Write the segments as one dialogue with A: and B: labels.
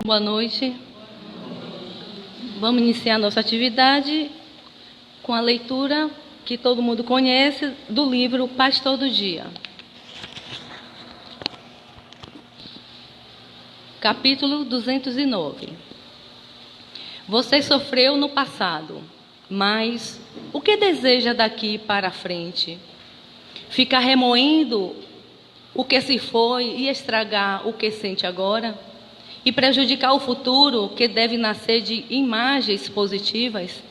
A: Boa noite. Vamos iniciar nossa atividade com a leitura que todo mundo conhece do livro Pastor do Dia. Capítulo 209. Você sofreu no passado, mas o que deseja daqui para frente? Ficar remoendo o que se foi e estragar o que sente agora? E prejudicar o futuro que deve nascer de imagens positivas?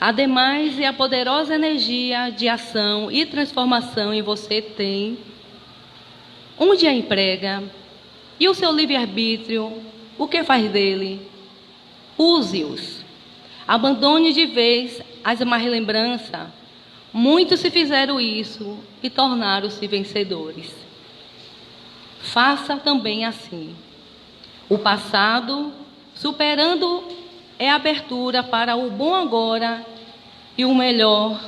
A: Ademais, a poderosa energia de ação e transformação em você tem, onde a emprega? E o seu livre-arbítrio, o que faz dele? Use-os. Abandone de vez as más lembranças. Muitos se fizeram isso e tornaram-se vencedores. Faça também assim. O passado, superando, é abertura para o bom agora e o melhor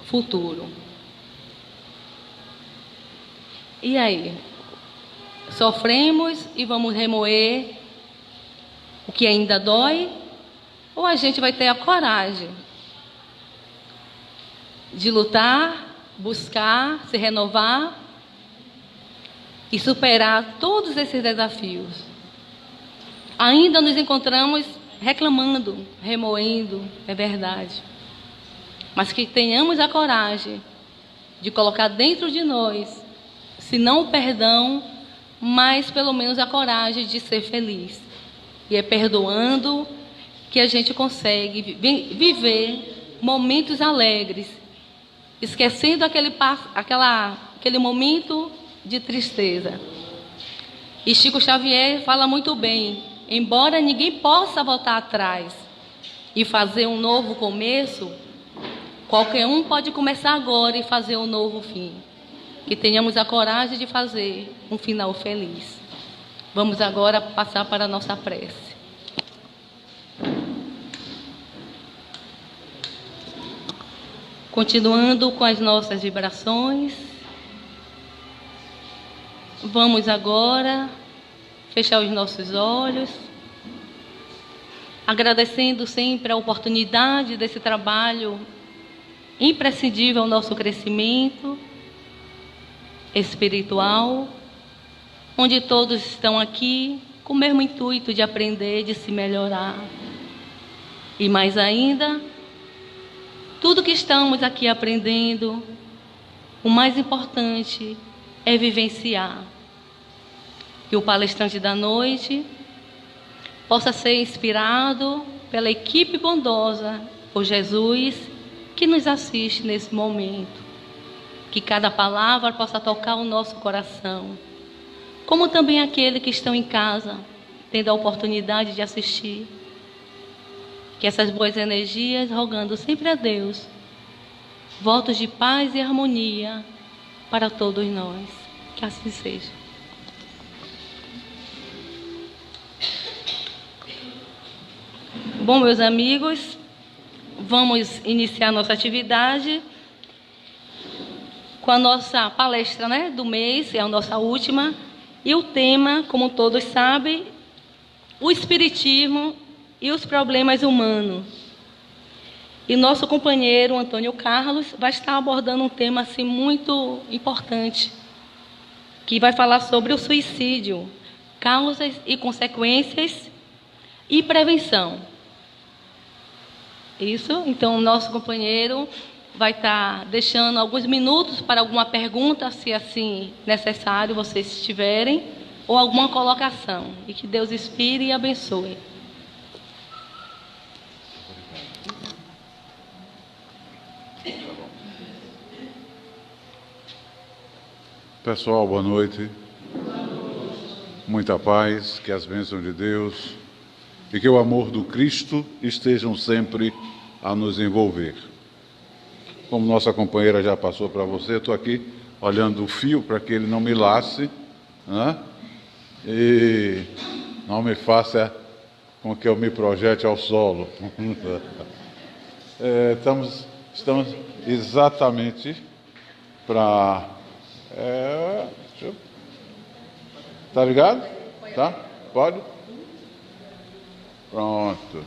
A: futuro. E aí? Sofremos e vamos remoer o que ainda dói? Ou a gente vai ter a coragem de lutar, buscar, se renovar e superar todos esses desafios? Ainda nos encontramos reclamando, remoendo, é verdade. Mas que tenhamos a coragem de colocar dentro de nós, se não o perdão, mas pelo menos a coragem de ser feliz. E é perdoando que a gente consegue viver momentos alegres, esquecendo aquele momento de tristeza. E Chico Xavier fala muito bem: embora ninguém possa voltar atrás e fazer um novo começo, qualquer um pode começar agora e fazer um novo fim. Que tenhamos a coragem de fazer um final feliz. Vamos agora passar para a nossa prece. Continuando com as nossas vibrações, vamos agora fechar os nossos olhos, agradecendo sempre a oportunidade desse trabalho imprescindível ao nosso crescimento espiritual, onde todos estão aqui com o mesmo intuito de aprender, de se melhorar. E mais ainda, tudo que estamos aqui aprendendo, o mais importante é vivenciar. Que o palestrante da noite possa ser inspirado pela equipe bondosa, por Jesus, que nos assiste nesse momento. Que cada palavra possa tocar o nosso coração, como também aqueles que estão em casa, tendo a oportunidade de assistir. Que essas boas energias, rogando sempre a Deus, votos de paz e harmonia para todos nós. Que assim seja. Bom, meus amigos, vamos iniciar nossa atividade com a nossa palestra, do mês, é a nossa última. E o tema, como todos sabem, o Espiritismo e os problemas humanos. E nosso companheiro Antônio Carlos vai estar abordando um tema assim muito importante, que vai falar sobre o suicídio, causas e consequências e prevenção. Isso, então o nosso companheiro vai estar deixando alguns minutos para alguma pergunta, se assim necessário vocês tiverem, ou alguma colocação. E que Deus inspire e abençoe.
B: Pessoal, boa noite. Muita paz, que as bênçãos de Deus e que o amor do Cristo estejam sempre a nos envolver. Como nossa companheira já passou para você, estou aqui olhando o fio para que ele não me lace, e não me faça com que eu me projete ao solo. Estamos exatamente para... tá ligado? Tá? Pode? Pronto.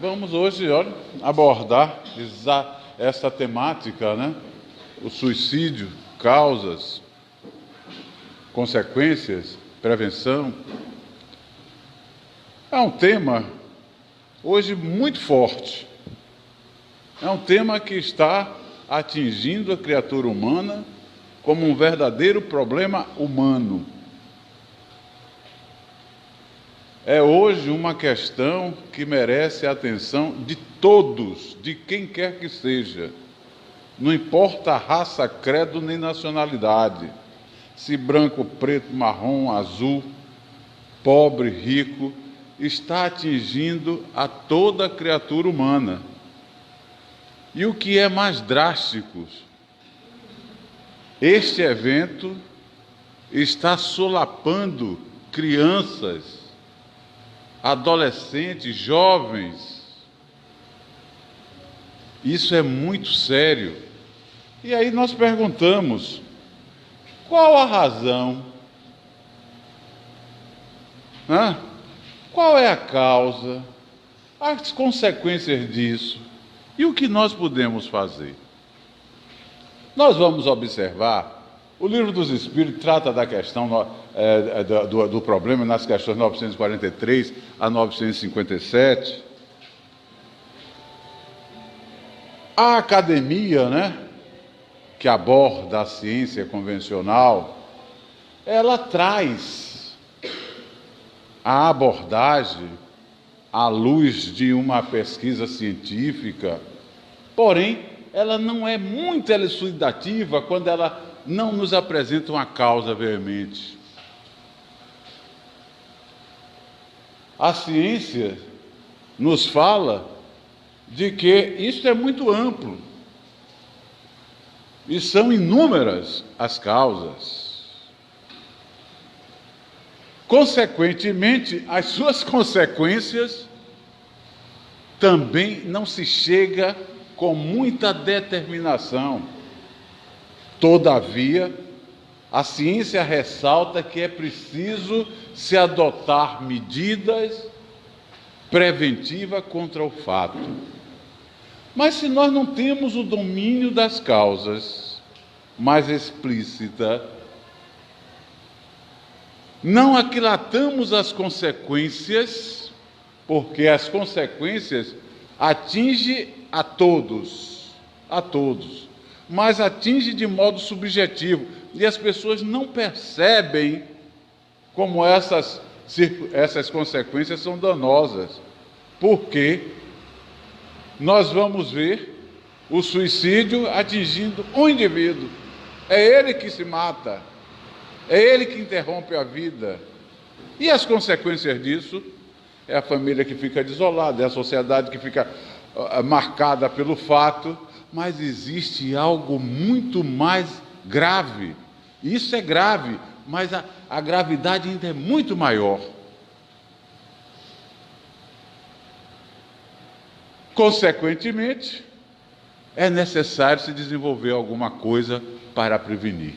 B: Vamos hoje, olha, abordar essa temática, né? O suicídio, causas, consequências, prevenção. É um tema hoje muito forte. É um tema que está atingindo a criatura humana como um verdadeiro problema humano. É hoje uma questão que merece a atenção de todos, de quem quer que seja. Não importa a raça, credo nem nacionalidade. Se branco, preto, marrom, azul, pobre, rico, está atingindo a toda a criatura humana. E o que é mais drástico, este evento está solapando crianças, adolescentes, jovens. Isso é muito sério. E aí nós perguntamos, qual a razão? Qual é a causa? As consequências disso? E o que nós podemos fazer? Nós vamos observar, o Livro dos Espíritos trata da questão do problema nas questões 943 a 957. A academia, que aborda a ciência convencional, ela traz a abordagem à luz de uma pesquisa científica, porém, ela não é muito elucidativa quando ela não nos apresenta uma causa veemente. A ciência nos fala de que isso é muito amplo e são inúmeras as causas. Consequentemente, as suas consequências também não se chega com muita determinação. Todavia, a ciência ressalta que é preciso se adotar medidas preventivas contra o fato. Mas se nós não temos o domínio das causas mais explícita, não aquilatamos as consequências, porque as consequências atingem a todos, mas atinge de modo subjetivo, e as pessoas não percebem como essas consequências são danosas, porque nós vamos ver o suicídio atingindo um indivíduo, é ele que se mata, é ele que interrompe a vida, e as consequências disso é a família que fica desolada, é a sociedade que fica marcada pelo fato. Mas existe algo muito mais grave. Isso é grave, mas a gravidade ainda é muito maior. Consequentemente, é necessário se desenvolver alguma coisa para prevenir.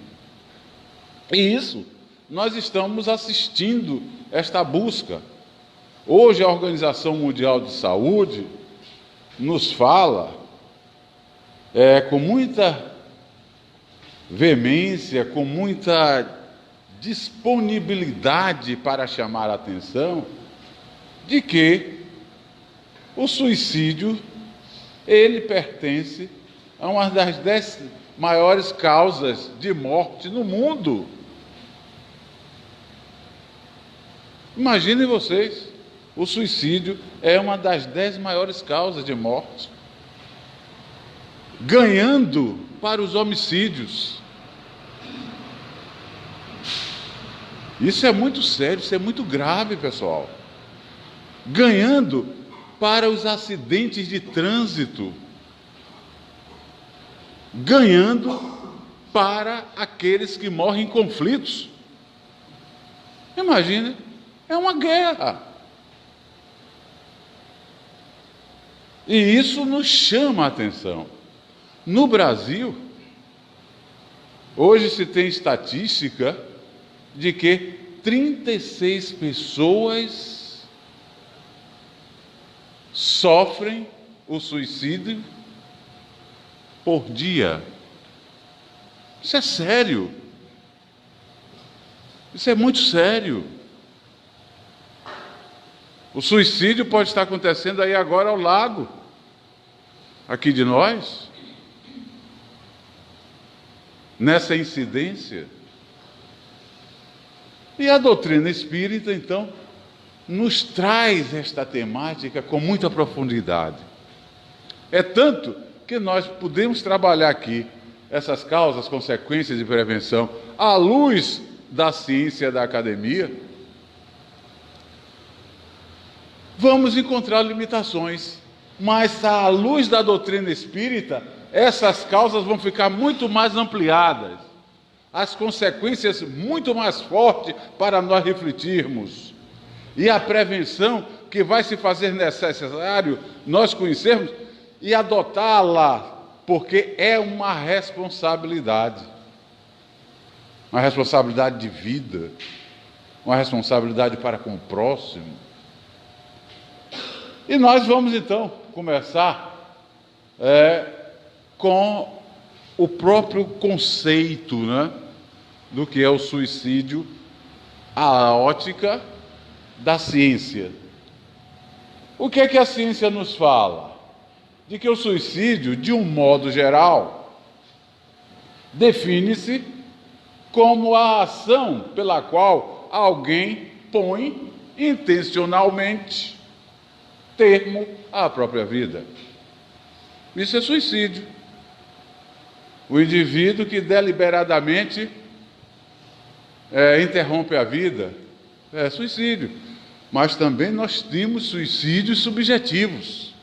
B: E isso, nós estamos assistindo esta busca. Hoje a Organização Mundial de Saúde nos fala com muita veemência, com muita disponibilidade para chamar a atenção de que o suicídio, ele pertence a uma das 10 maiores causas de morte no mundo. Imaginem vocês, o suicídio é uma das 10 maiores causas de morte, ganhando para os homicídios. Isso é muito sério, isso é muito grave, pessoal. Ganhando para os acidentes de trânsito, ganhando para aqueles que morrem em conflitos. Imagine, é uma guerra. E isso nos chama a atenção. No Brasil, hoje se tem estatística de que 36 pessoas sofrem o suicídio por dia. Isso é sério. Isso é muito sério. O suicídio pode estar acontecendo aí agora ao lado, aqui de nós, nessa incidência. E a doutrina espírita, então, nos traz esta temática com muita profundidade. É tanto que nós podemos trabalhar aqui essas causas, consequências e prevenção à luz da ciência da academia. Vamos encontrar limitações, mas à luz da doutrina espírita, essas causas vão ficar muito mais ampliadas, as consequências muito mais fortes para nós refletirmos, e a prevenção que vai se fazer necessário nós conhecermos e adotá-la, porque é uma responsabilidade de vida, uma responsabilidade para com o próximo. E nós vamos então começar com o próprio conceito, do que é o suicídio, a ótica da ciência. O que é que a ciência nos fala? De que o suicídio, de um modo geral, define-se como a ação pela qual alguém põe intencionalmente termo à própria vida. Isso é suicídio. O indivíduo que deliberadamente interrompe a vida é suicídio. Mas também nós temos suicídios subjetivos,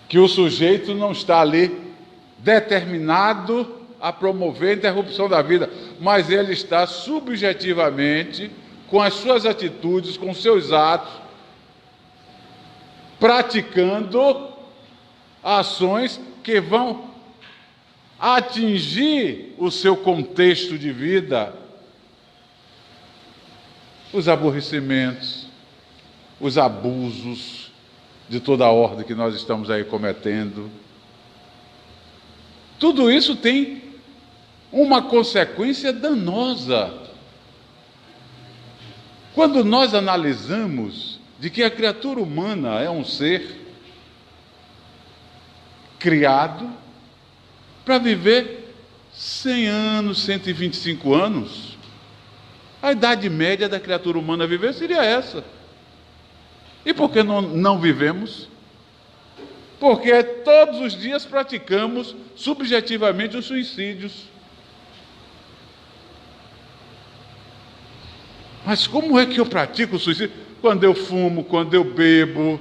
B: que o sujeito não está ali determinado a promover a interrupção da vida, mas ele está subjetivamente, com as suas atitudes, com seus atos, praticando ações que vão atingir o seu contexto de vida, os aborrecimentos, os abusos de toda a ordem que nós estamos aí cometendo. Tudo isso tem uma consequência danosa. Quando nós analisamos de que a criatura humana é um ser criado para viver 100 anos, 125 anos, a idade média da criatura humana viver seria essa. E por que não vivemos? Porque todos os dias praticamos subjetivamente os suicídios. Mas como é que eu pratico o suicídio? Quando eu fumo, quando eu bebo,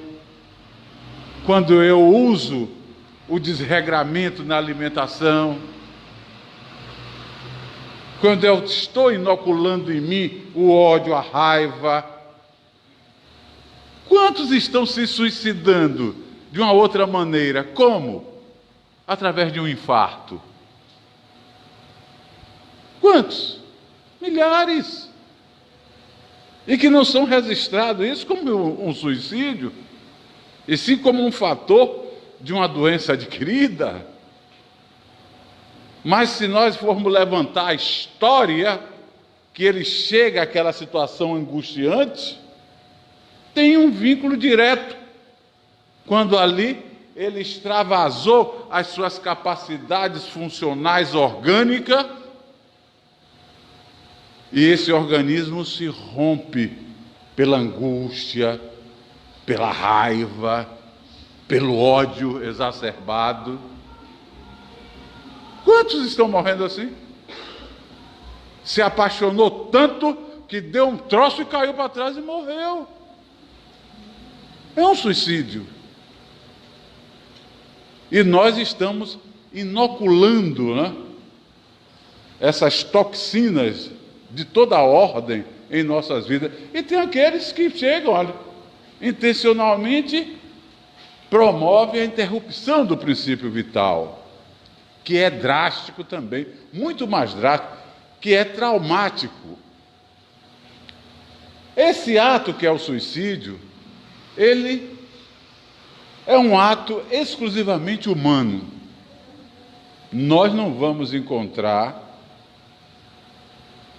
B: quando eu uso o desregramento na alimentação, quando eu estou inoculando em mim o ódio, a raiva. Quantos estão se suicidando de uma outra maneira? Como? Através de um infarto. Quantos? Milhares. E que não são registrados isso como um suicídio, e sim como um fator de uma doença adquirida. Mas se nós formos levantar a história que ele chega àquela situação angustiante, tem um vínculo direto, quando ali ele extravasou as suas capacidades funcionais orgânicas, e esse organismo se rompe pela angústia, pela raiva, pelo ódio exacerbado. Quantos estão morrendo assim? Se apaixonou tanto que deu um troço e caiu para trás e morreu. É um suicídio. E nós estamos inoculando, essas toxinas de toda a ordem em nossas vidas. E tem aqueles que chegam, intencionalmente promovem a interrupção do princípio vital, que é drástico também, muito mais drástico, que é traumático. Esse ato que é o suicídio, ele é um ato exclusivamente humano. Nós não vamos encontrar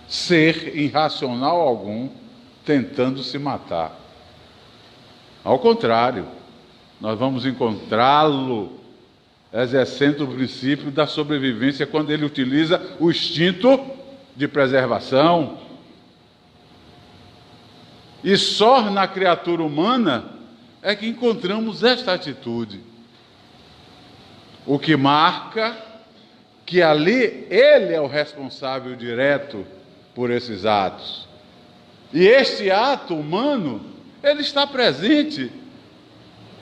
B: ser irracional algum tentando se matar. Ao contrário, nós vamos encontrá-lo exercendo o princípio da sobrevivência quando ele utiliza o instinto de preservação. E só na criatura humana é que encontramos esta atitude. O que marca que ali ele é o responsável direto por esses atos. E este ato humano, ele está presente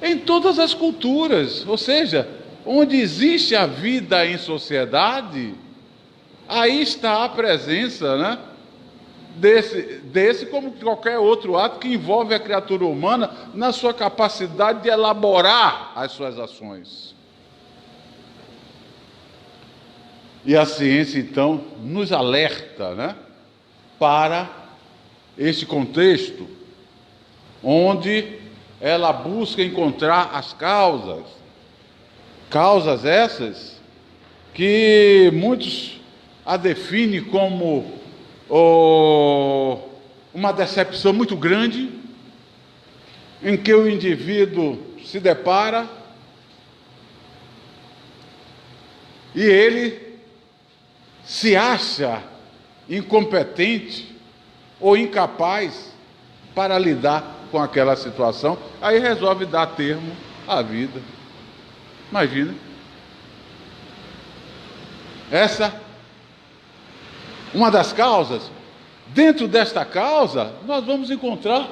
B: em todas as culturas, ou seja, onde existe a vida em sociedade, aí está a presença, né, desse como qualquer outro ato que envolve a criatura humana na sua capacidade de elaborar as suas ações. E a ciência, então, nos alerta, né, para este contexto, onde ela busca encontrar as causas essas que muitos a definem como uma decepção muito grande, em que o indivíduo se depara e ele se acha incompetente ou incapaz para lidar com aquela situação, aí resolve dar termo à vida. Imagina. Essa, uma das causas. Dentro desta causa, nós vamos encontrar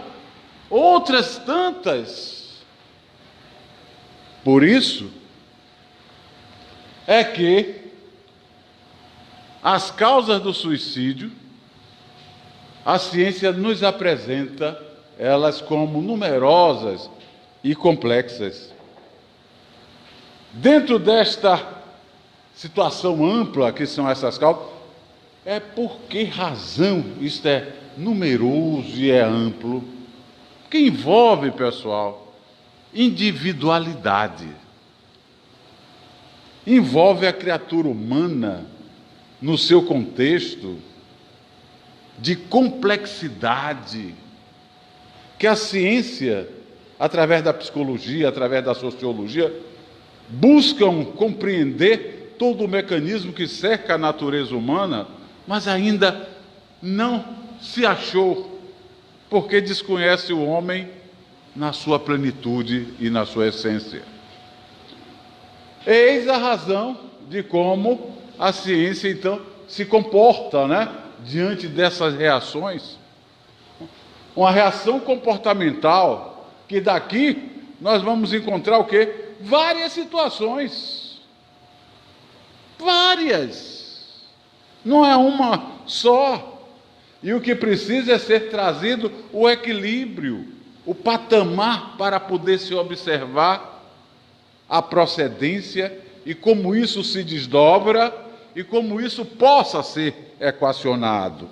B: outras tantas. Por isso, é que as causas do suicídio, a ciência nos apresenta elas como numerosas e complexas. Dentro desta situação ampla que são essas causas, é por que razão isto é numeroso e é amplo? Que envolve, pessoal, individualidade. Envolve a criatura humana no seu contexto de complexidade, que a ciência, através da psicologia, através da sociologia, buscam compreender todo o mecanismo que cerca a natureza humana, mas ainda não se achou, porque desconhece o homem na sua plenitude e na sua essência. Eis a razão de como a ciência, então, se comporta, né, diante dessas reações. Uma reação comportamental, que daqui nós vamos encontrar o quê? Várias situações. Várias. Não é uma só. E o que precisa é ser trazido o equilíbrio, o patamar para poder se observar a procedência e como isso se desdobra e como isso possa ser equacionado.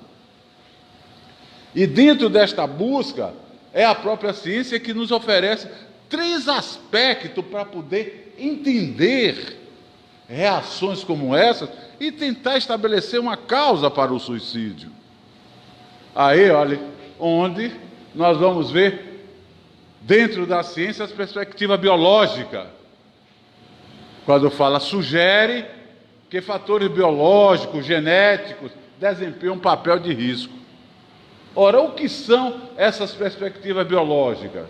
B: E dentro desta busca, é a própria ciência que nos oferece 3 aspectos para poder entender reações como essas e tentar estabelecer uma causa para o suicídio. Aí, olha, onde nós vamos ver, dentro da ciência, a perspectiva biológica. Quando fala, sugere que fatores biológicos, genéticos, desempenham um papel de risco. Ora, o que são essas perspectivas biológicas?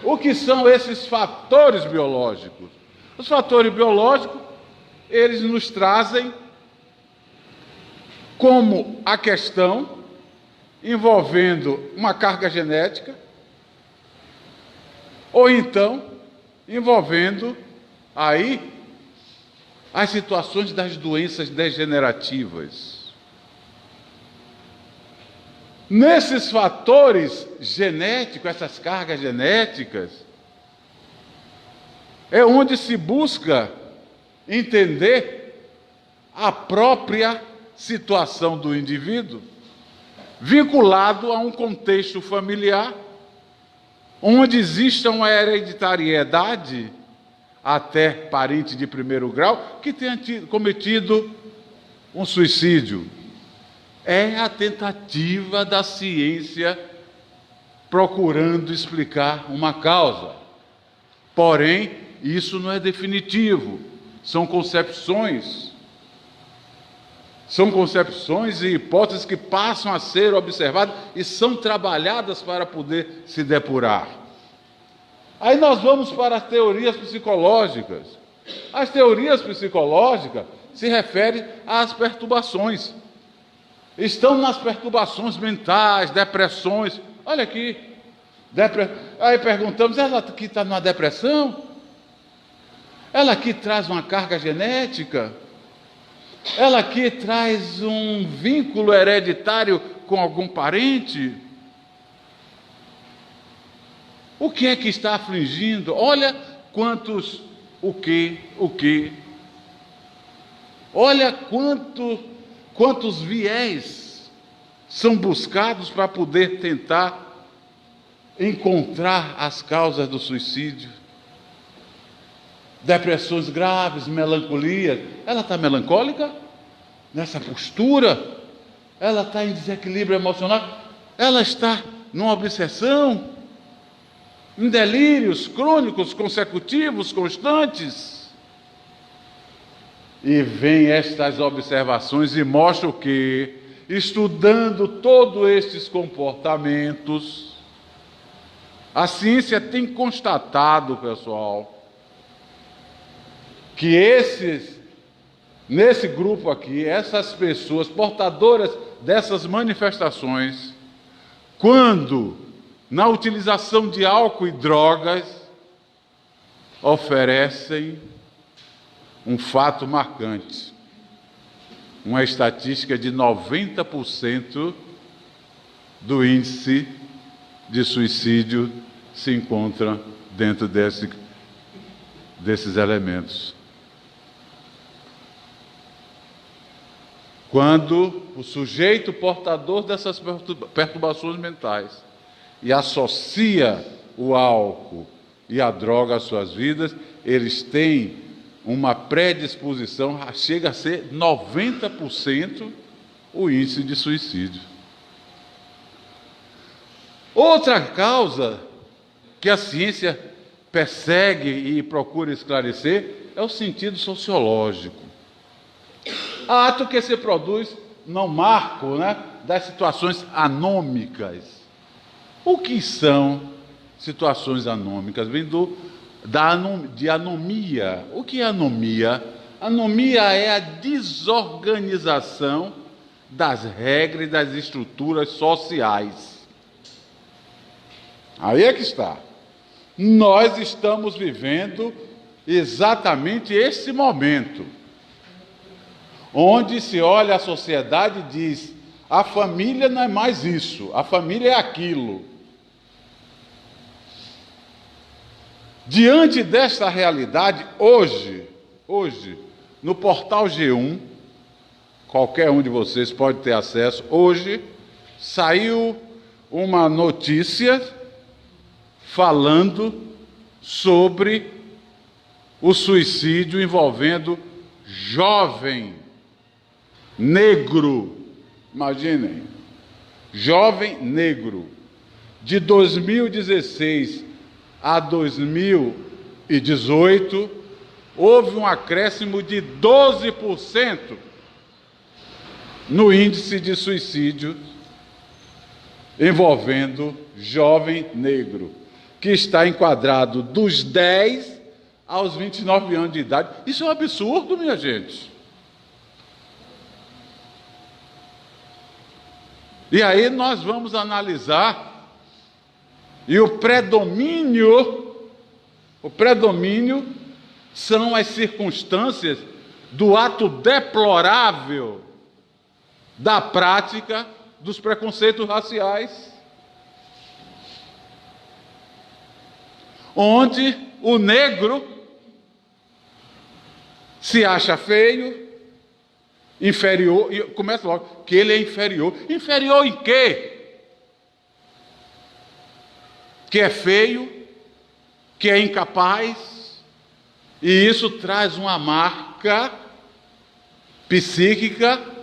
B: O que são esses fatores biológicos? Os fatores biológicos, eles nos trazem como a questão envolvendo uma carga genética, ou então envolvendo aí as situações das doenças degenerativas. Nesses fatores genéticos, essas cargas genéticas, é onde se busca entender a própria situação do indivíduo, vinculado a um contexto familiar, onde exista uma hereditariedade, até parente de primeiro grau, que tenha cometido um suicídio. É a tentativa da ciência procurando explicar uma causa. Porém, isso não é definitivo. São concepções e hipóteses que passam a ser observadas e são trabalhadas para poder se depurar. Aí nós vamos para as teorias psicológicas. As teorias psicológicas se referem às perturbações. Estão nas perturbações mentais, depressões. Olha aqui. Aí perguntamos, ela aqui está numa depressão? Ela aqui traz uma carga genética? Ela aqui traz um vínculo hereditário com algum parente? O que é que está afligindo? Olha quantos o que. Olha quantos viés são buscados para poder tentar encontrar as causas do suicídio. Depressões graves, melancolia. Ela está melancólica? Nessa postura? Ela está em desequilíbrio emocional? Ela está numa obsessão? Em delírios crônicos, consecutivos, constantes? E vem estas observações e mostram que, estudando todos estes comportamentos, a ciência tem constatado, pessoal, que nesse grupo aqui, essas pessoas portadoras dessas manifestações, quando na utilização de álcool e drogas, oferecem um fato marcante. Uma estatística de 90% do índice de suicídio se encontra dentro desses elementos. Quando o sujeito portador dessas perturbações mentais e associa o álcool e a droga às suas vidas, eles têm uma predisposição, chega a ser 90% o índice de suicídio. Outra causa que a ciência persegue e procura esclarecer é o sentido sociológico. Ato que se produz no marco, das situações anômicas. O que são situações anômicas? Vem de anomia. O que é anomia? Anomia é a desorganização das regras e das estruturas sociais. Aí é que está. Nós estamos vivendo exatamente esse momento, onde se olha a sociedade e diz: a família não é mais isso, a família é aquilo. Diante desta realidade, hoje, no portal G1, qualquer um de vocês pode ter acesso, hoje saiu uma notícia falando sobre o suicídio envolvendo jovem negro. Imaginem, jovem negro, de 2016 a 2018, houve um acréscimo de 12% no índice de suicídio envolvendo jovem negro, que está enquadrado dos 10 aos 29 anos de idade. Isso é um absurdo, minha gente. E aí nós vamos analisar, e o predomínio são as circunstâncias do ato deplorável da prática dos preconceitos raciais, onde o negro se acha feio, inferior, e começa logo, que ele é inferior. Inferior em quê? Que é feio, que é incapaz, e isso traz uma marca psíquica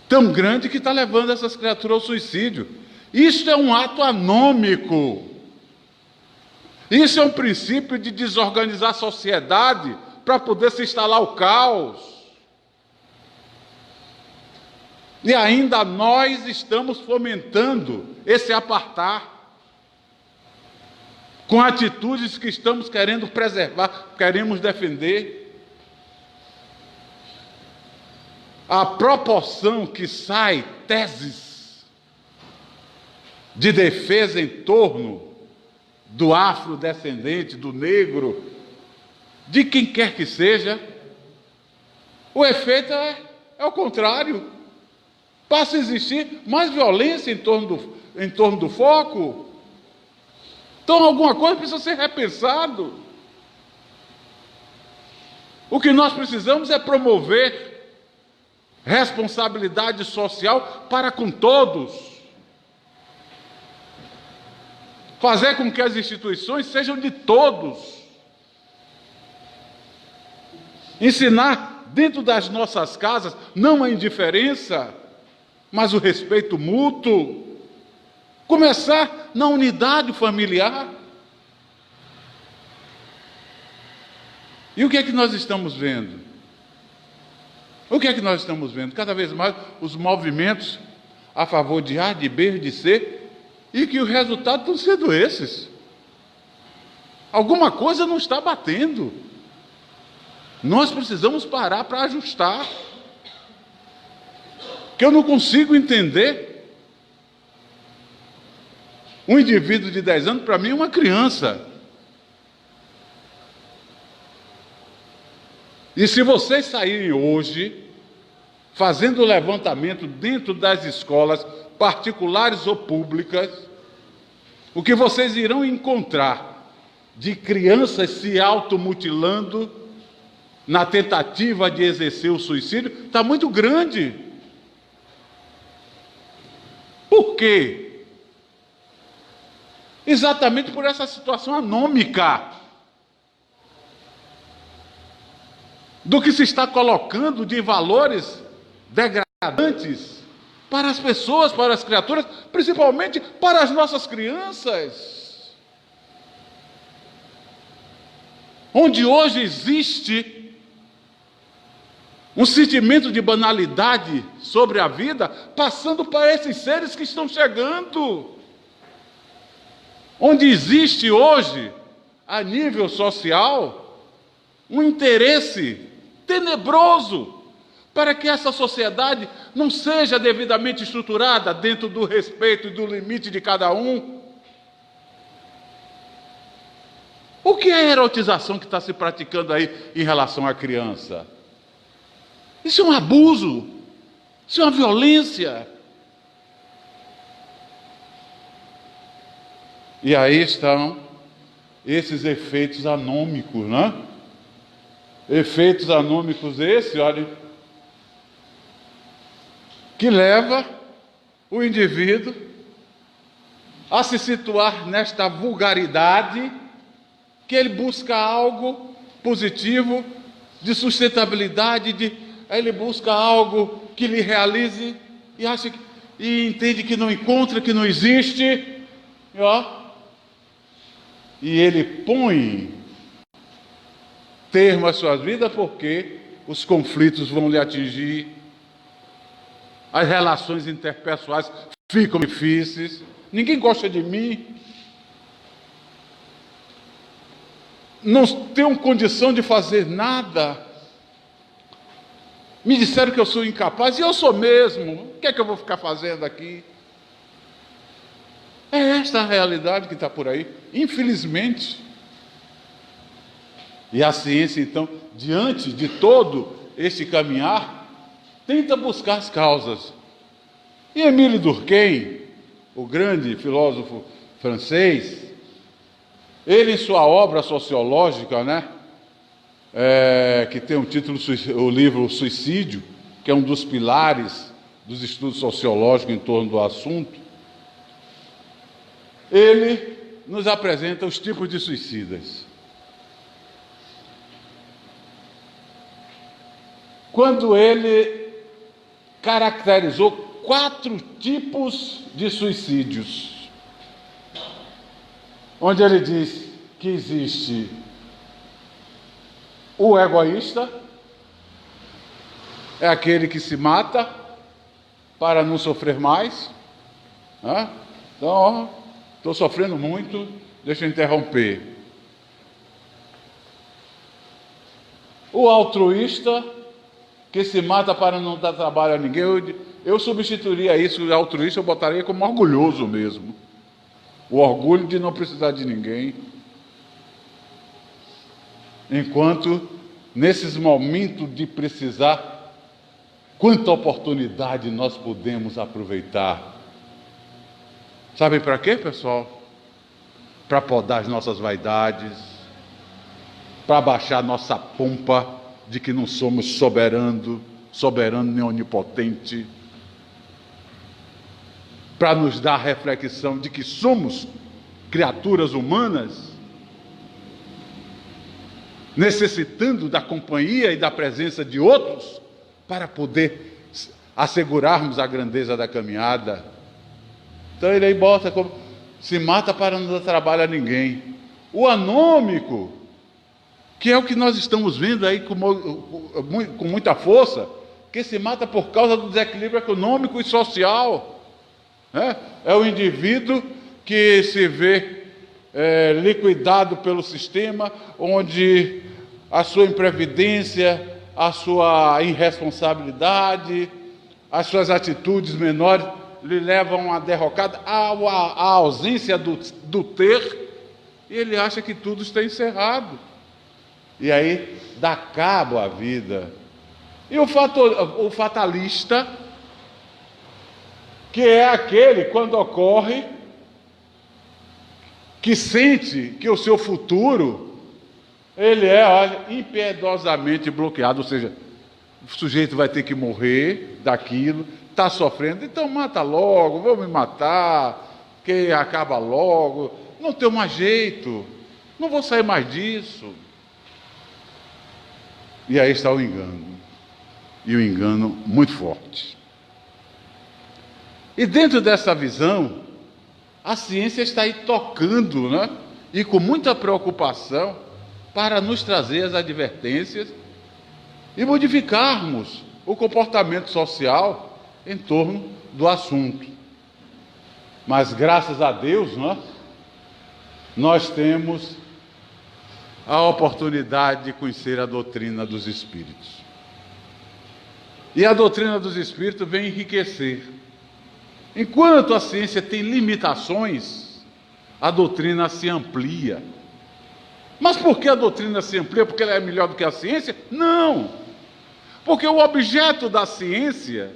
B: tão grande que está levando essas criaturas ao suicídio. Isso é um ato anômico. Isso é um princípio de desorganizar a sociedade para poder se instalar o caos. E ainda nós estamos fomentando esse apartar, com atitudes que estamos querendo preservar, queremos defender. A proporção que sai teses de defesa em torno do afrodescendente, do negro, de quem quer que seja, o efeito é o contrário. Passa a existir mais violência em torno do foco. Então alguma coisa precisa ser repensado. O que nós precisamos é promover responsabilidade social para com todos. Fazer com que as instituições sejam de todos. Ensinar dentro das nossas casas, não a indiferença, mas o respeito mútuo. Começar na unidade familiar. E o que é que nós estamos vendo? O que é que nós estamos vendo? Cada vez mais os movimentos a favor de A, de B, de C, e que os resultados estão sendo esses. Alguma coisa não está batendo. Nós precisamos parar para ajustar. Que eu não consigo entender. Um indivíduo de 10 anos, para mim, é uma criança. E se vocês saírem hoje, fazendo levantamento dentro das escolas, particulares ou públicas, o que vocês irão encontrar de crianças se automutilando na tentativa de exercer o suicídio está muito grande. Por quê? Exatamente por essa situação anômica do que se está colocando de valores degradantes para as pessoas, para as criaturas, principalmente para as nossas crianças. Onde hoje existe um sentimento de banalidade sobre a vida, passando para esses seres que estão chegando. Onde existe hoje, a nível social, um interesse tenebroso para que essa sociedade não seja devidamente estruturada dentro do respeito e do limite de cada um. O que é a erotização que está se praticando aí em relação à criança? Isso é um abuso, isso é uma violência. E aí estão esses efeitos anômicos, né? Efeitos anômicos esses, olhem, que leva o indivíduo a se situar nesta vulgaridade, que ele busca algo positivo, de sustentabilidade, aí ele busca algo que lhe realize e acha e entende que não encontra, que não existe, e ele põe termo às suas vidas porque os conflitos vão lhe atingir, as relações interpessoais ficam difíceis, ninguém gosta de mim, não tenho condição de fazer nada, me disseram que eu sou incapaz, e eu sou mesmo, o que é que eu vou ficar fazendo aqui? É esta a realidade que está por aí, infelizmente. E a ciência, então, diante de todo este caminhar, tenta buscar as causas. E Émile Durkheim, o grande filósofo francês, ele em sua obra sociológica, que tem um título, o livro Suicídio, que é um dos pilares dos estudos sociológicos em torno do assunto, ele nos apresenta os tipos de suicidas. Quando ele caracterizou 4 tipos de suicídios, onde ele diz que existe o egoísta, é aquele que se mata para não sofrer mais, né? Então, estou sofrendo muito, deixa eu interromper. O altruísta, que se mata para não dar trabalho a ninguém, eu substituiria isso, o altruísta eu botaria como orgulhoso mesmo. O orgulho de não precisar de ninguém. Enquanto, nesses momentos de precisar, quanta oportunidade nós podemos aproveitar. Sabem para quê, pessoal? Para podar as nossas vaidades, para baixar nossa pompa de que não somos soberano nem onipotente, para nos dar a reflexão de que somos criaturas humanas, necessitando da companhia e da presença de outros, para poder assegurarmos a grandeza da caminhada. Então ele aí bota como, se mata para não dar trabalho a ninguém. O anômico, que é o que nós estamos vendo aí com muita força, que se mata por causa do desequilíbrio econômico e social. É o indivíduo que se vê liquidado pelo sistema, onde a sua imprevidência, a sua irresponsabilidade, as suas atitudes menores lhe levam a derrocada, a ausência do ter, e ele acha que tudo está encerrado. E aí dá cabo à vida. E o fatalista, que é aquele, quando ocorre, que sente que o seu futuro, ele é, impiedosamente bloqueado, ou seja, o sujeito vai ter que morrer daquilo, está sofrendo, então mata logo, vou me matar, que acaba logo, não tem mais jeito, não vou sair mais disso. E aí está o engano, e o engano muito forte. E dentro dessa visão, a ciência está aí tocando, né? E com muita preocupação, para nos trazer as advertências e modificarmos o comportamento social em torno do assunto. Mas graças a Deus, né, nós temos a oportunidade de conhecer a doutrina dos Espíritos. E a doutrina dos Espíritos vem enriquecer. Enquanto a ciência tem limitações, a doutrina se amplia. Mas por que a doutrina se amplia? Porque ela é melhor do que a ciência? Não! Porque o objeto da ciência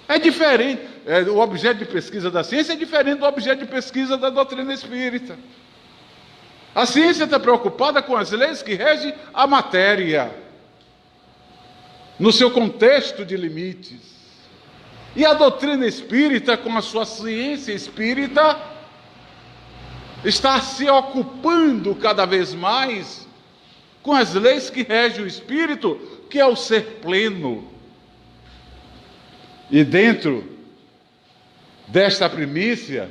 B: é diferente. O objeto de pesquisa da ciência é diferente do objeto de pesquisa da doutrina espírita. A ciência está preocupada com as leis que regem a matéria, no seu contexto de limites. E a doutrina espírita, com a sua ciência espírita, está se ocupando cada vez mais com as leis que regem o espírito, que é o ser pleno. E dentro desta primícia,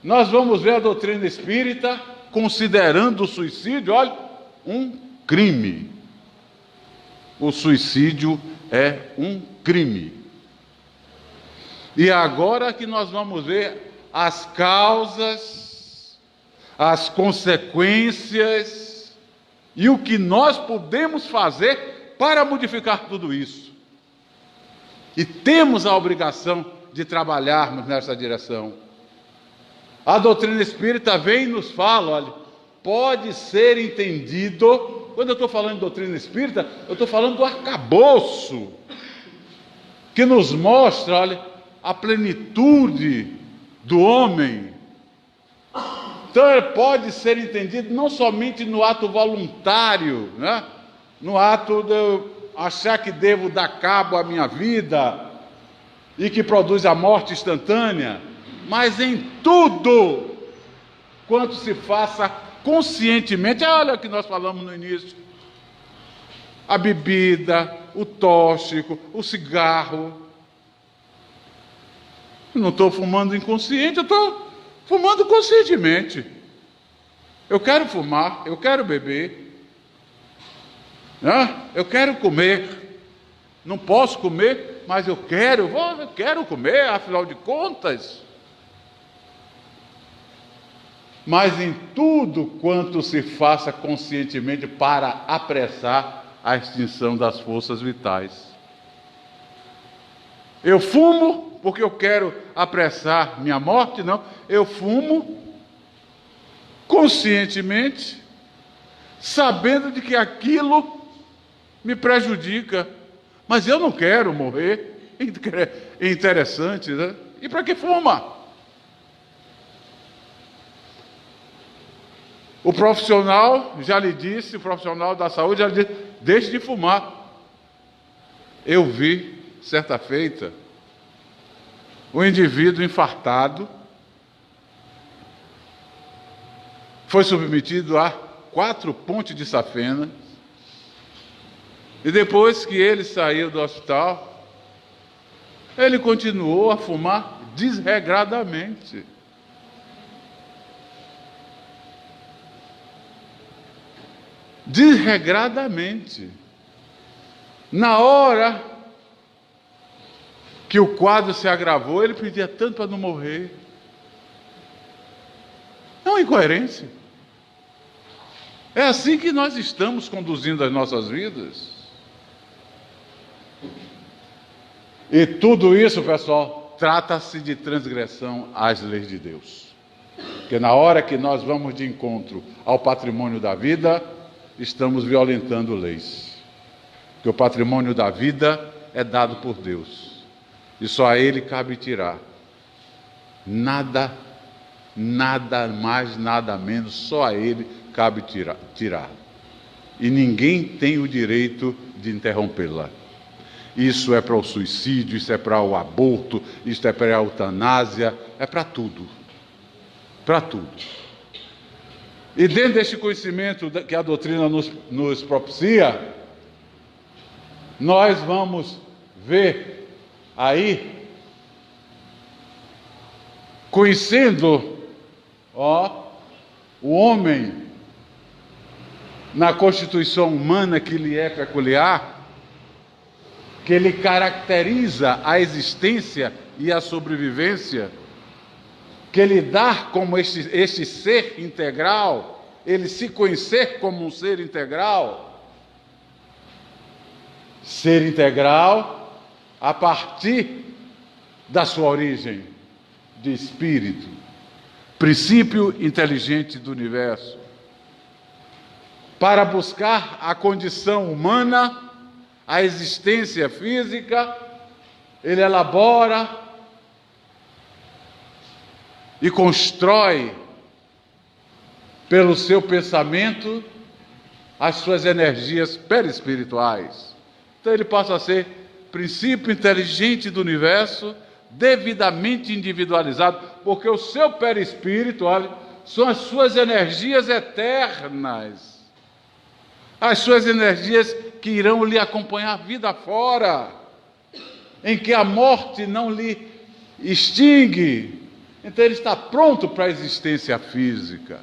B: nós vamos ver a doutrina espírita considerando o suicídio, olha, um crime. O suicídio é um crime. E agora que nós vamos ver as causas, as consequências e o que nós podemos fazer para modificar tudo isso. E temos a obrigação de trabalharmos nessa direção. A doutrina espírita vem e nos fala, olha, pode ser entendido, quando eu estou falando de doutrina espírita, eu estou falando do arcabouço, que nos mostra, olha, a plenitude do homem, Então ele pode ser entendido não somente no ato voluntário, né? No ato de eu achar que devo dar cabo à minha vida e que produz a morte instantânea, mas em tudo quanto se faça conscientemente. Olha o que nós falamos no início: a bebida, o tóxico, o cigarro. Eu não estou fumando inconsciente, eu estou fumando conscientemente. Eu quero fumar, eu quero beber, né? Eu quero comer. Não posso comer, mas eu quero comer, afinal de contas. Mas em tudo quanto se faça conscientemente para apressar a extinção das forças vitais. Eu fumo porque eu quero apressar minha morte? Não. Eu fumo conscientemente, sabendo de que aquilo me prejudica. Mas eu não quero morrer. É interessante, né? E para que fuma? O profissional já lhe disse, o profissional da saúde já lhe disse: deixe de fumar. Eu vi, certa feita, um indivíduo infartado foi submetido a 4 pontes de safena, e depois que ele saiu do hospital, ele continuou a fumar desregradamente. Desregradamente. Na hora que o quadro se agravou, ele pedia tanto para não morrer. É uma incoerência. É assim que nós estamos conduzindo as nossas vidas. E tudo isso, pessoal, trata-se de transgressão às leis de Deus. Porque na hora que nós vamos de encontro ao patrimônio da vida, estamos violentando leis. Porque o patrimônio da vida é dado por Deus. E só a Ele cabe tirar. Nada mais, nada menos, só a Ele cabe tirar. E ninguém tem o direito de interrompê-la. Isso é para o suicídio, isso é para o aborto, isso é para a eutanásia, é para tudo. Para tudo. E dentro deste conhecimento que a doutrina nos propicia, nós vamos ver aí, conhecendo o homem na constituição humana que lhe é peculiar, que ele caracteriza a existência e a sobrevivência, que ele dá como este ser integral, ele se conhecer como um ser integral a partir da sua origem de espírito, princípio inteligente do universo. Para buscar a condição humana, a existência física, ele elabora e constrói pelo seu pensamento as suas energias perispirituais. Então ele passa a ser princípio inteligente do universo, devidamente individualizado, porque o seu perispírito, olha, são as suas energias eternas, as suas energias que irão lhe acompanhar a vida fora, em que a morte não lhe extingue. Então ele está pronto para a existência física.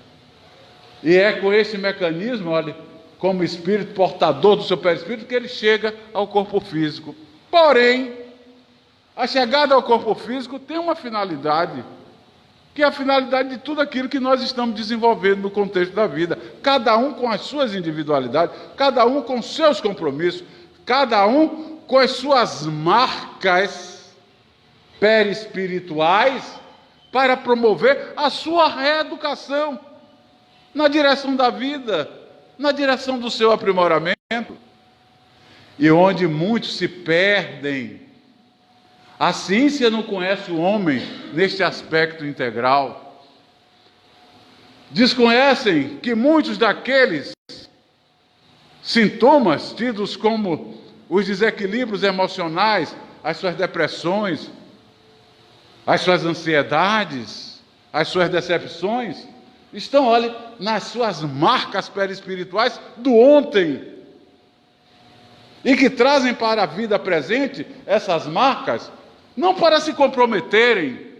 B: E é com esse mecanismo, olha, como espírito portador do seu perispírito, que ele chega ao corpo físico. Porém, a chegada ao corpo físico tem uma finalidade, que é a finalidade de tudo aquilo que nós estamos desenvolvendo no contexto da vida. Cada um com as suas individualidades, cada um com seus compromissos, cada um com as suas marcas perispirituais, para promover a sua reeducação na direção da vida, na direção do seu aprimoramento. E onde muitos se perdem, a ciência não conhece o homem neste aspecto integral. Desconhecem que muitos daqueles sintomas tidos como os desequilíbrios emocionais, as suas depressões, as suas ansiedades, as suas decepções, estão, olha, nas suas marcas perispirituais do ontem. E que trazem para a vida presente essas marcas, não para se comprometerem,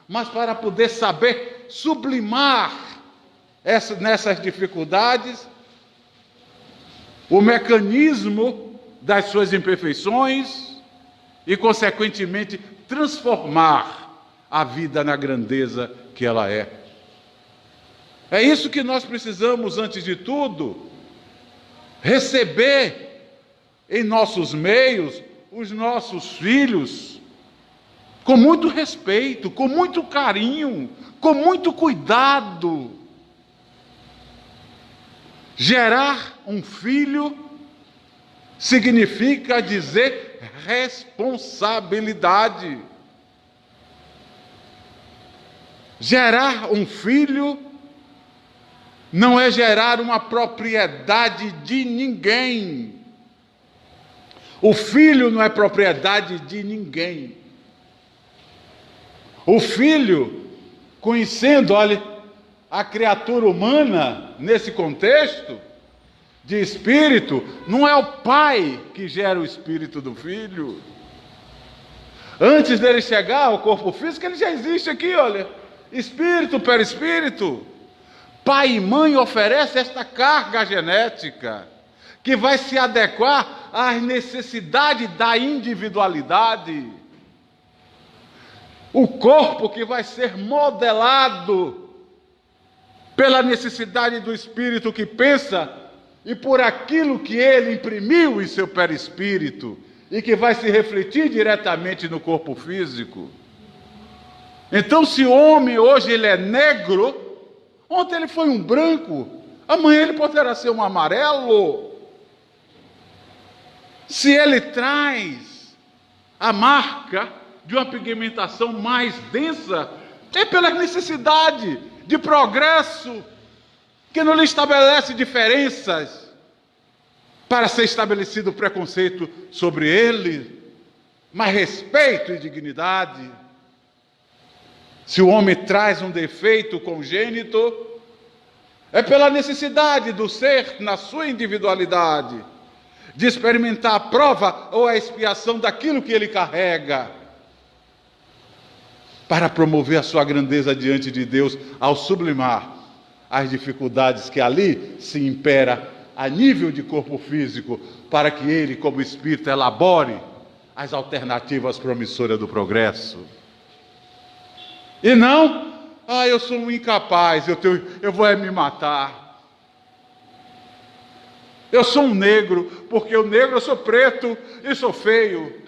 B: mas para poder saber sublimar nessas dificuldades o mecanismo das suas imperfeições e, consequentemente, transformar a vida na grandeza que ela é. É isso que nós precisamos, antes de tudo, receber em nossos meios os nossos filhos com muito respeito, com muito carinho, com muito cuidado. Gerar um filho significa dizer responsabilidade. Gerar um filho não é gerar uma propriedade de ninguém. O filho não é propriedade de ninguém. O filho, conhecendo, olha, a criatura humana, nesse contexto de espírito, não é o pai que gera o espírito do filho. Antes dele chegar ao corpo físico, ele já existe aqui, olha, espírito, perispírito. Pai e mãe oferecem esta carga genética, que vai se adequar às necessidades da individualidade. O corpo que vai ser modelado pela necessidade do espírito que pensa e por aquilo que ele imprimiu em seu perispírito e que vai se refletir diretamente no corpo físico. Então, se o homem hoje ele é negro, ontem ele foi um branco, amanhã ele poderá ser um amarelo. Se ele traz a marca de uma pigmentação mais densa, é pela necessidade de progresso, que não lhe estabelece diferenças para ser estabelecido preconceito sobre ele, mas respeito e dignidade. Se o homem traz um defeito congênito, é pela necessidade do ser, na sua individualidade, de experimentar a prova ou a expiação daquilo que ele carrega, para promover a sua grandeza diante de Deus, ao sublimar as dificuldades que ali se impera a nível de corpo físico, para que ele, como espírito, elabore as alternativas promissoras do progresso. E não, eu sou um incapaz, eu vou me matar. Eu sou um negro, porque o negro eu sou preto e sou feio.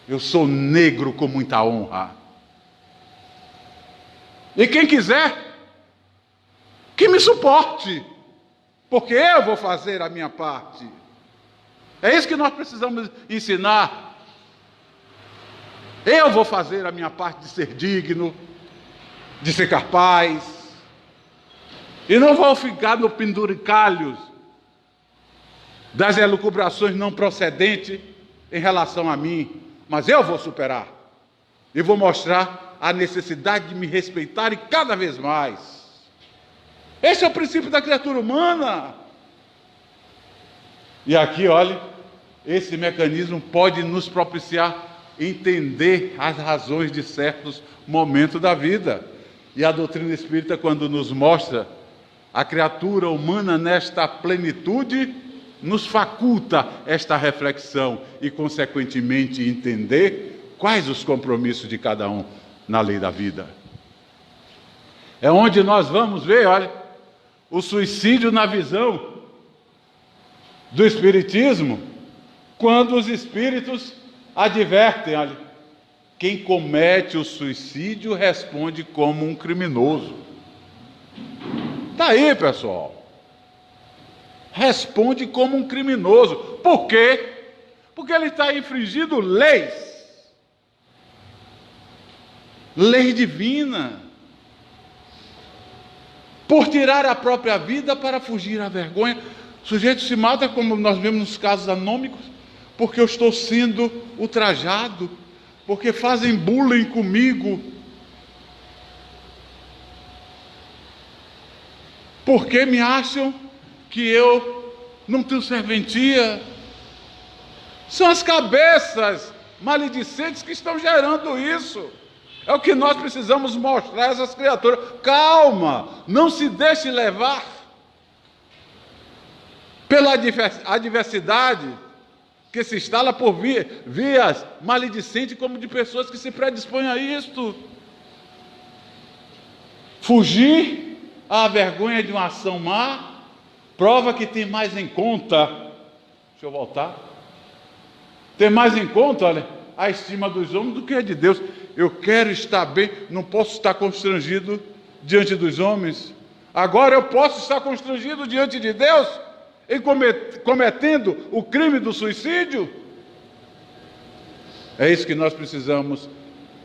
B: Eu sou negro com muita honra. E quem quiser, que me suporte, porque eu vou fazer a minha parte. É isso que nós precisamos ensinar. Eu vou fazer a minha parte de ser digno, de ser capaz. E não vou ficar no penduricalhos das elucubrações não procedentes em relação a mim. Mas eu vou superar. E vou mostrar a necessidade de me respeitar e cada vez mais. Esse é o princípio da criatura humana. E aqui, olhe, esse mecanismo pode nos propiciar entender as razões de certos momentos da vida. E a doutrina espírita, quando nos mostra a criatura humana nesta plenitude, nos faculta esta reflexão e, consequentemente, entender quais os compromissos de cada um na lei da vida. É onde nós vamos ver, olha, o suicídio na visão do Espiritismo, quando os Espíritos advertem, olha, quem comete o suicídio responde como um criminoso. Está aí, pessoal. Responde como um criminoso. Por quê? Porque ele está infringindo leis. Lei divina. por tirar a própria vida para fugir à vergonha. O sujeito se mata, como nós vemos nos casos anônimos, porque eu estou sendo ultrajado, porque fazem bullying comigo, porque me acham que eu não tenho serventia. São as cabeças maledicentes que estão gerando isso. É o que nós precisamos mostrar a essas criaturas. Calma, não se deixe levar pela adversidade que se instala por vias maledicentes, como de pessoas que se predispõem a isto. Fugir à vergonha de uma ação má prova que tem mais em conta. Deixa eu voltar. Tem mais em conta, olha, a estima dos homens do que a de Deus. Eu quero estar bem, não posso estar constrangido diante dos homens. Agora eu posso estar constrangido diante de Deus em cometendo o crime do suicídio? É isso que nós precisamos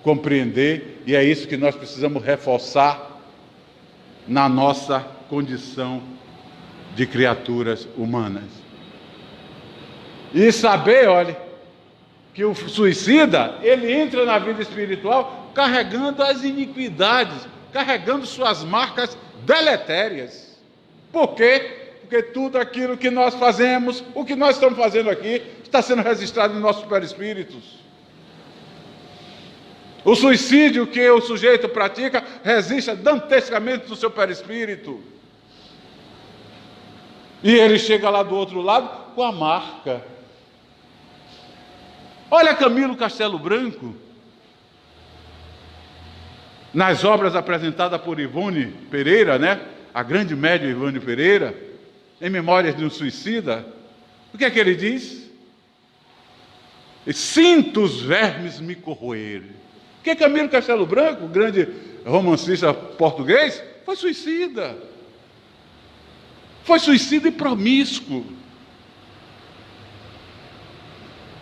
B: compreender e é isso que nós precisamos reforçar na nossa condição de criaturas humanas. E saber, olha, que o suicida, ele entra na vida espiritual carregando as iniquidades, carregando suas marcas deletérias. Por quê? Porque tudo aquilo que nós fazemos, o que nós estamos fazendo aqui, está sendo registrado em nossos perispíritos. O suicídio que o sujeito pratica registra dantescamente no seu perispírito. E ele chega lá do outro lado com a marca. Olha Camilo Castelo Branco, nas obras apresentadas por Ivone Pereira, né? A grande médium Ivone Pereira, em Memórias de um Suicida, o que é que ele diz? Sinto os vermes me corroerem. Porque Camilo Castelo Branco, grande romancista português, foi suicida. Foi suicida e promíscuo.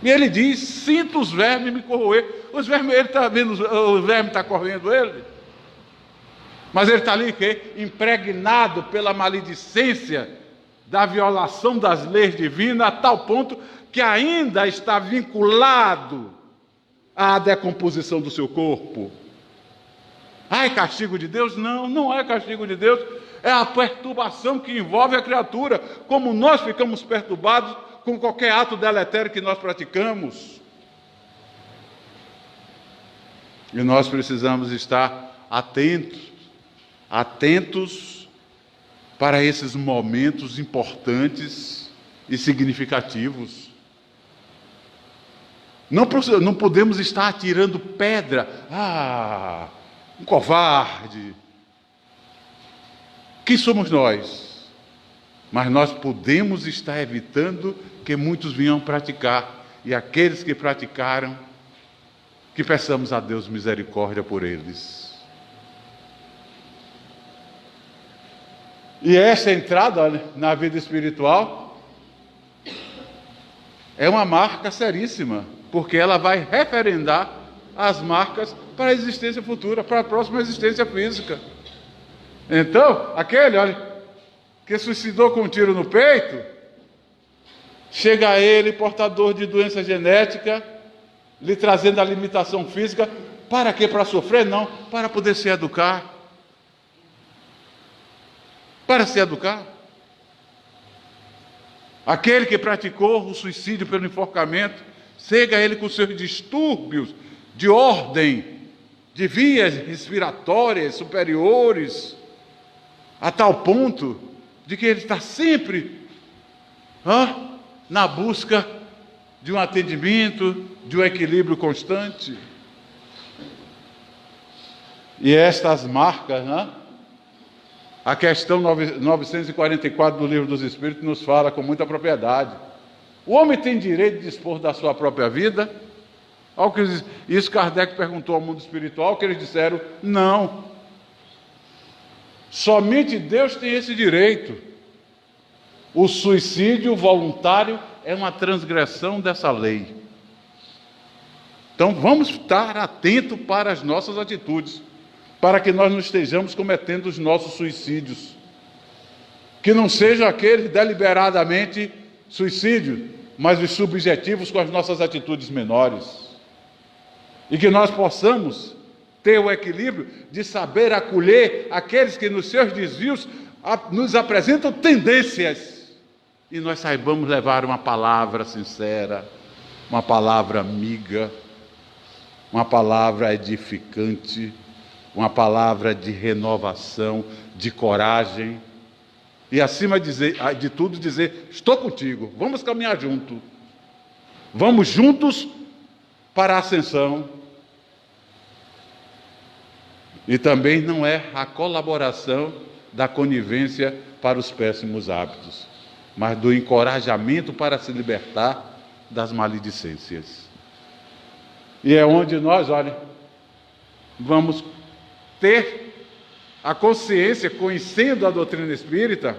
B: E ele diz, sinto os vermes me corroer. Os vermes, ele está vendo, o verme está corroendo ele. Mas ele está ali, que impregnado pela maledicência da violação das leis divinas, a tal ponto que ainda está vinculado à decomposição do seu corpo. Ah, é castigo de Deus? Não, não é castigo de Deus. É a perturbação que envolve a criatura, como nós ficamos perturbados com qualquer ato deletério que nós praticamos. E nós precisamos estar atentos para esses momentos importantes e significativos. Não podemos estar atirando pedra. Um covarde. Quem somos nós? Mas nós podemos estar evitando que muitos venham praticar. E aqueles que praticaram, que peçamos a Deus misericórdia por eles. E essa entrada, olha, na vida espiritual é uma marca seríssima, porque ela vai referendar as marcas para a existência futura, para a próxima existência física. Então, aquele, olha, que suicidou com um tiro no peito, chega a ele portador de doença genética, lhe trazendo a limitação física. Para quê? Para sofrer? Não, para poder se educar. Para se educar. Aquele que praticou o suicídio pelo enforcamento, chega a ele com seus distúrbios de ordem, de vias respiratórias superiores, a tal ponto de que ele está sempre na busca de um atendimento, de um equilíbrio constante. E estas marcas, a questão 944 do Livro dos Espíritos nos fala com muita propriedade. O homem tem direito de dispor da sua própria vida? Isso Kardec perguntou ao mundo espiritual, que eles disseram, não. Somente Deus tem esse direito. O suicídio voluntário é uma transgressão dessa lei. Então vamos estar atentos para as nossas atitudes. para que nós não estejamos cometendo os nossos suicídios. Que não sejam aqueles deliberadamente suicídios, mas os subjetivos com as nossas atitudes menores. E que nós possamos ter o equilíbrio de saber acolher aqueles que nos seus desvios nos apresentam tendências. E nós saibamos levar uma palavra sincera, uma palavra amiga, uma palavra edificante, uma palavra de renovação, de coragem. E acima de tudo dizer, estou contigo, vamos caminhar junto. Vamos juntos para a ascensão. E também não é a colaboração da conivência para os péssimos hábitos, mas do encorajamento para se libertar das maledicências. E é onde nós, olha, vamos ter a consciência, conhecendo a doutrina espírita,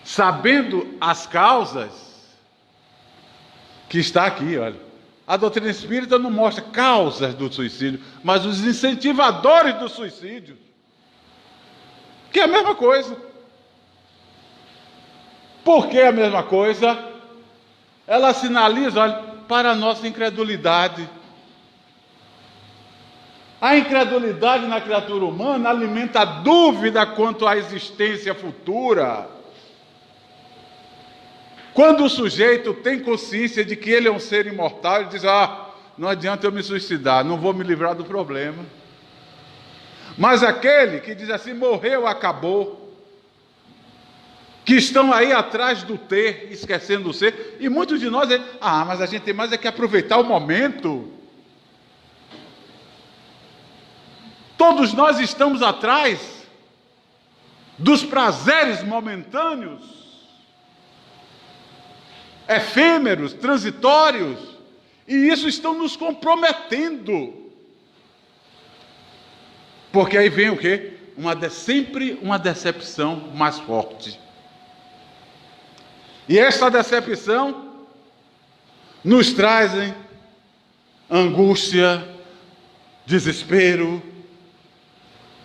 B: sabendo as causas, que está aqui, olha. A doutrina espírita não mostra causas do suicídio, mas os incentivadores do suicídio, que é a mesma coisa. Por que a mesma coisa? Ela sinaliza, olha, para a nossa incredulidade. A incredulidade na criatura humana alimenta a dúvida quanto à existência futura. Quando o sujeito tem consciência de que ele é um ser imortal, ele diz, não adianta eu me suicidar, não vou me livrar do problema. Mas aquele que diz assim, morreu, acabou, que estão aí atrás do ter, esquecendo o ser, e muitos de nós, mas a gente tem mais é que aproveitar o momento. Todos nós estamos atrás dos prazeres momentâneos, efêmeros, transitórios, e isso estão nos comprometendo. Porque aí vem o quê? Sempre uma decepção mais forte. E essa decepção nos traz angústia, desespero,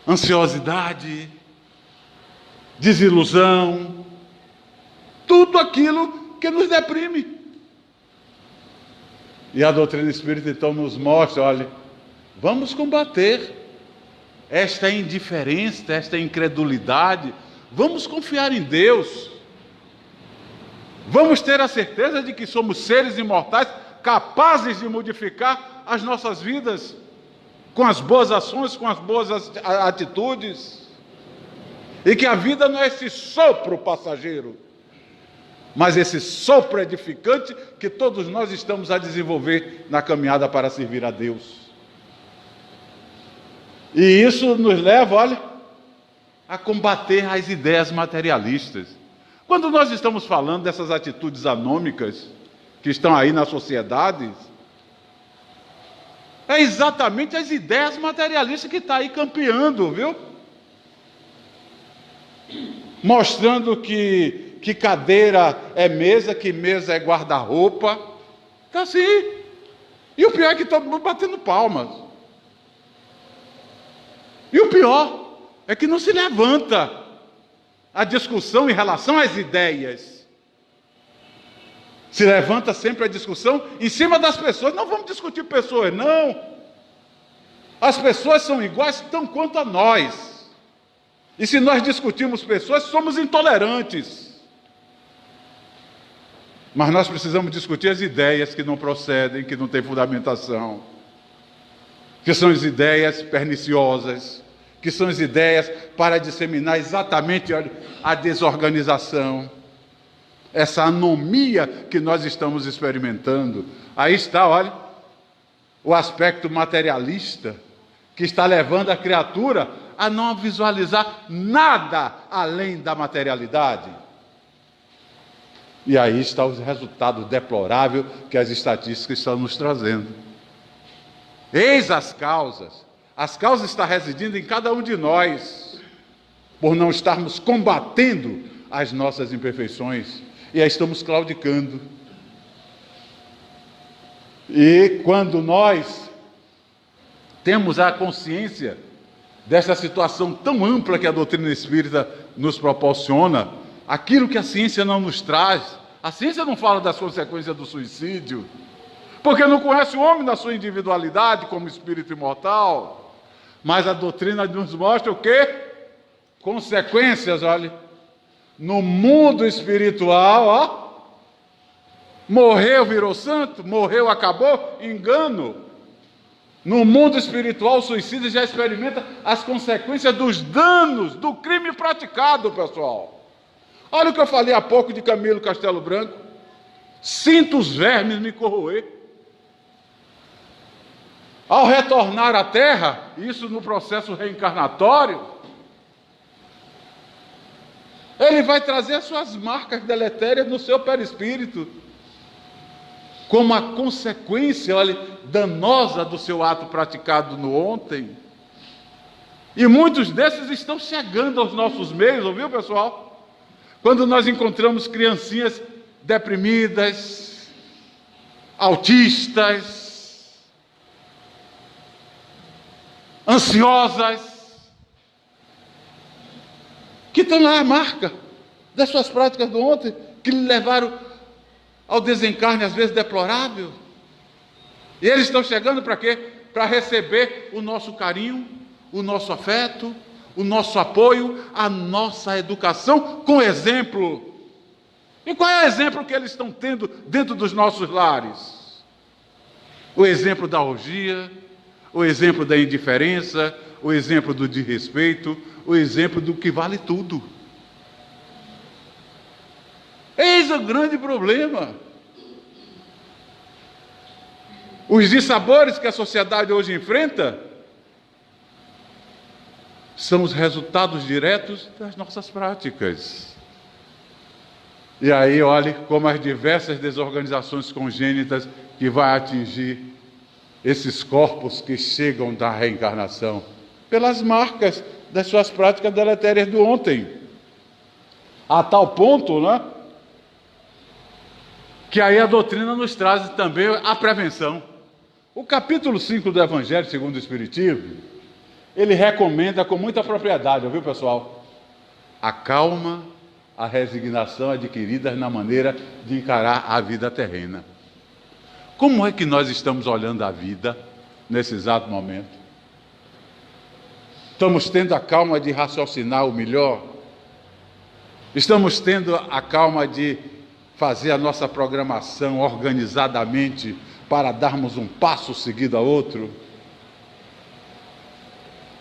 B: ansiosidade, desilusão, tudo aquilo que nos deprime. E a doutrina espírita então nos mostra, olha, vamos combater esta indiferença, esta incredulidade, vamos confiar em Deus, vamos ter a certeza de que somos seres imortais, capazes de modificar as nossas vidas, com as boas ações, com as boas atitudes, e que a vida não é esse sopro passageiro, mas esse sopro edificante que todos nós estamos a desenvolver na caminhada para servir a Deus. E isso nos leva, olha, a combater as ideias materialistas. Quando nós estamos falando dessas atitudes anômicas que estão aí na sociedade, é exatamente as ideias materialistas que estão aí campeando, viu? Mostrando que cadeira é mesa, que mesa é guarda-roupa. Está assim. E o pior é que todo mundo batendo palmas. E o pior é que não se levanta a discussão em relação às ideias. Se levanta sempre a discussão em cima das pessoas. Não vamos discutir pessoas, não. As pessoas são iguais tão quanto a nós. E se nós discutirmos pessoas, somos intolerantes. Mas nós precisamos discutir as ideias que não procedem, que não têm fundamentação, que são as ideias perniciosas, que são as ideias para disseminar exatamente, olha, a desorganização, essa anomia que nós estamos experimentando. Aí está, olha, o aspecto materialista, que está levando a criatura a não visualizar nada além da materialidade. E aí está o resultado deplorável que as estatísticas estão nos trazendo. Eis as causas. As causas estão residindo em cada um de nós, por não estarmos combatendo as nossas imperfeições. E aí estamos claudicando. E quando nós temos a consciência dessa situação tão ampla que a doutrina espírita nos proporciona, aquilo que a ciência não nos traz. A ciência não fala das consequências do suicídio, porque não conhece o homem na sua individualidade como espírito imortal. Mas a doutrina nos mostra o quê? Consequências, olha. No mundo espiritual, ó. Morreu, virou santo, morreu, acabou, engano. No mundo espiritual, o suicídio já experimenta as consequências dos danos do crime praticado, pessoal. Olha o que eu falei há pouco de Camilo Castelo Branco. Sinto os vermes me corroer. Ao retornar à Terra, isso no processo reencarnatório, ele vai trazer as suas marcas deletérias no seu perispírito, como a consequência, olha, danosa do seu ato praticado no ontem. E muitos desses estão chegando aos nossos meios, ouviu, pessoal? Quando nós encontramos criancinhas deprimidas, autistas, ansiosas, que estão lá a marca das suas práticas do ontem, que lhe levaram ao desencarne, às vezes deplorável. E eles estão chegando para quê? Para receber o nosso carinho, o nosso afeto, o nosso apoio, a nossa educação com exemplo. E qual é o exemplo que eles estão tendo dentro dos nossos lares? O exemplo da orgia, o exemplo da indiferença, o exemplo do desrespeito, o exemplo do que vale tudo. Eis o grande problema. Os dissabores que a sociedade hoje enfrenta são os resultados diretos das nossas práticas. E aí, olhe como as diversas desorganizações congênitas que vai atingir esses corpos que chegam da reencarnação, pelas marcas das suas práticas deletérias do ontem. A tal ponto, né, que aí a doutrina nos traz também a prevenção. O capítulo 5 do Evangelho segundo o Espiritismo, ele recomenda com muita propriedade, ouviu, pessoal? A calma, a resignação adquiridas na maneira de encarar a vida terrena. Como é que nós estamos olhando a vida nesse exato momento? Estamos tendo a calma de raciocinar o melhor? Estamos tendo a calma de fazer a nossa programação organizadamente para darmos um passo seguido a outro?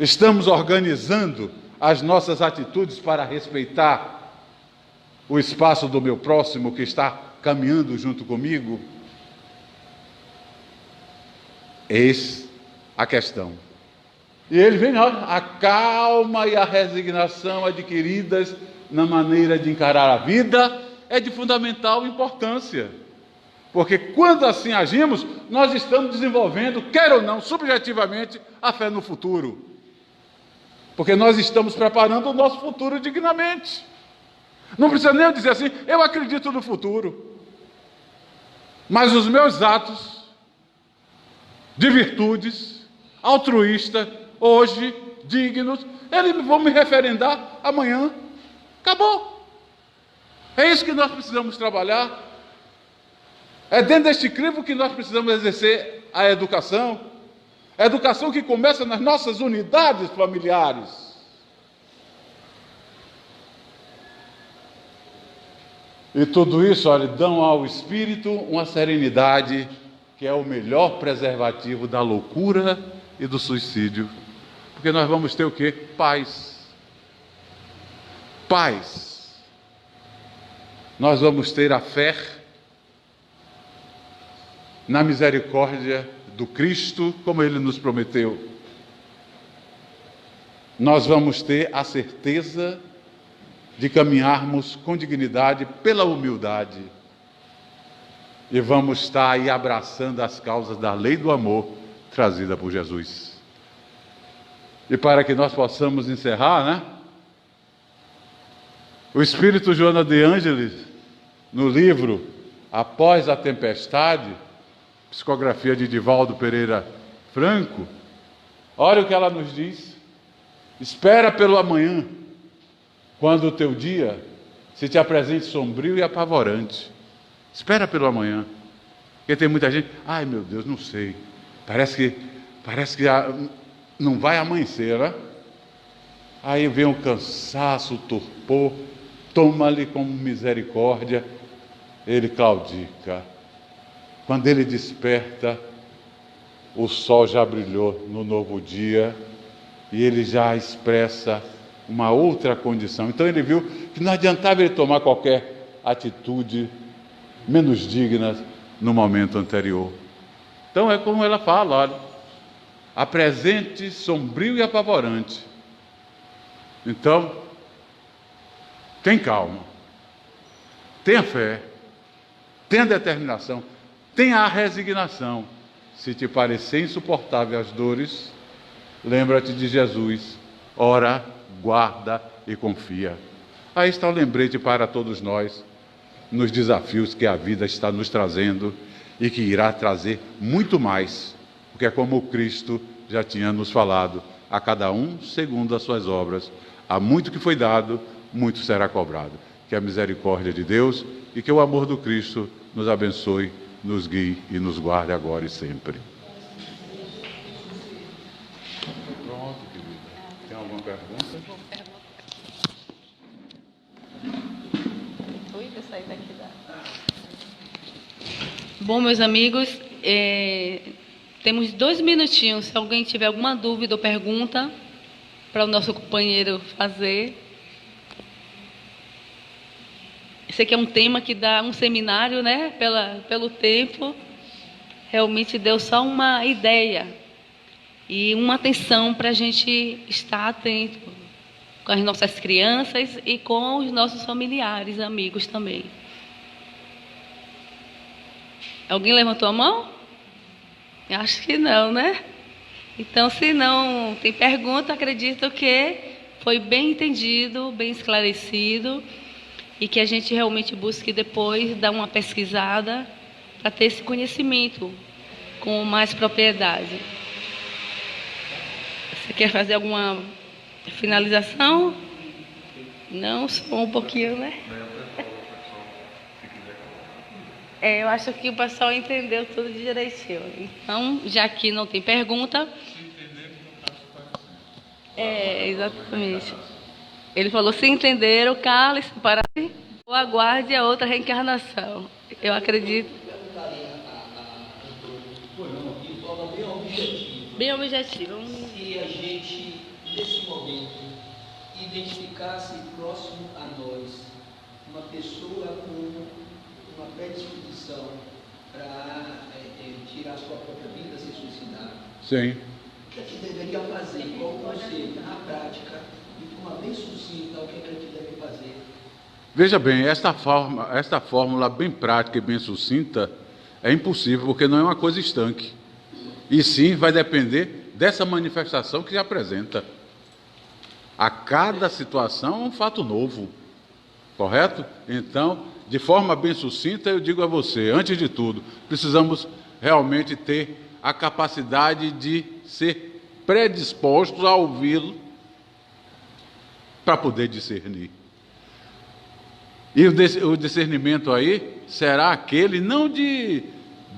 B: Estamos organizando as nossas atitudes para respeitar o espaço do meu próximo que está caminhando junto comigo? Eis a questão. E ele vem, olha, a calma e a resignação adquiridas na maneira de encarar a vida é de fundamental importância. Porque quando assim agimos, nós estamos desenvolvendo, quer ou não, subjetivamente, a fé no futuro. Porque nós estamos preparando o nosso futuro dignamente. Não precisa nem dizer assim, eu acredito no futuro. Mas os meus atos de virtudes, altruístas, hoje, dignos, eles vão me referendar amanhã. Acabou. É isso que nós precisamos trabalhar. É dentro deste crivo que nós precisamos exercer a educação. A educação que começa nas nossas unidades familiares. E tudo isso, olha, dão ao espírito uma serenidade que é o melhor preservativo da loucura e do suicídio. Porque nós vamos ter o quê? Paz. Paz. Nós vamos ter a fé na misericórdia do Cristo, como Ele nos prometeu. Nós vamos ter a certeza de caminharmos com dignidade pela humildade. E vamos estar aí abraçando as causas da lei do amor trazida por Jesus. E para que nós possamos encerrar, né? O Espírito Joana de Ângeles, no livro Após a Tempestade, psicografia de Divaldo Pereira Franco, Olha o que ela nos diz. Espera pelo amanhã, quando o teu dia se te apresente sombrio e apavorante. Espera pelo amanhã. Porque tem muita gente, ai meu Deus, não sei. Parece que não vai amanhecer, né? Aí vem o cansaço, o torpor, toma-lhe com misericórdia, ele claudica. Quando ele desperta, o sol já brilhou no novo dia e ele já expressa uma outra condição. Então ele viu que não adiantava ele tomar qualquer atitude menos digna no momento anterior. Então é como ela fala, olha, apresente sombrio e apavorante. Então, tem calma, tenha fé, tenha determinação, tenha a resignação. Se te parecer insuportável as dores, lembra-te de Jesus, ora, guarda e confia. Aí está o lembrete para todos nós, nos desafios que a vida está nos trazendo e que irá trazer muito mais, porque é como Cristo já tinha nos falado, a cada um segundo as suas obras. Há muito que foi dado, muito será cobrado. Que a misericórdia de Deus e que o amor do Cristo nos abençoe, nos guie e nos guarde agora e sempre. Pronto, querida. Tem alguma pergunta?
A: Bom, meus amigos, temos 2 minutinhos. Se alguém tiver alguma dúvida ou pergunta para o nosso companheiro fazer. Esse aqui é um tema que dá um seminário, né? Pelo tempo. Realmente deu só uma ideia e uma atenção para a gente estar atento com as nossas crianças e com os nossos familiares, amigos também. Alguém levantou a mão? Eu acho que não, né? Então, se não tem pergunta, acredito que foi bem entendido, bem esclarecido e que a gente realmente busque depois dar uma pesquisada para ter esse conhecimento com mais propriedade. Você quer fazer alguma finalização? Não, só um pouquinho, né? Eu acho que o pessoal entendeu tudo direitinho. Então, já que não tem pergunta... exatamente. Ele falou, se entenderam, cale-se, para-se, ou aguarde a outra reencarnação. Eu acredito. Bem objetivo.
C: Se a gente, nesse momento, identificasse próximo a nós uma pessoa com uma predisposição para tirar sua própria vida, se suicidar.
B: Sim.
C: O que a gente deveria fazer? Qual o conselho na prática? E de forma bem sucinta, o que a gente deve fazer?
B: Veja bem, esta fórmula bem prática e bem sucinta é impossível, porque não é uma coisa estanque. E sim, vai depender dessa manifestação que se apresenta. A cada situação é um fato novo. Correto? Então, de forma bem sucinta, eu digo a você, antes de tudo, precisamos realmente ter a capacidade de ser predispostos a ouvi-lo para poder discernir. E o discernimento aí será aquele não de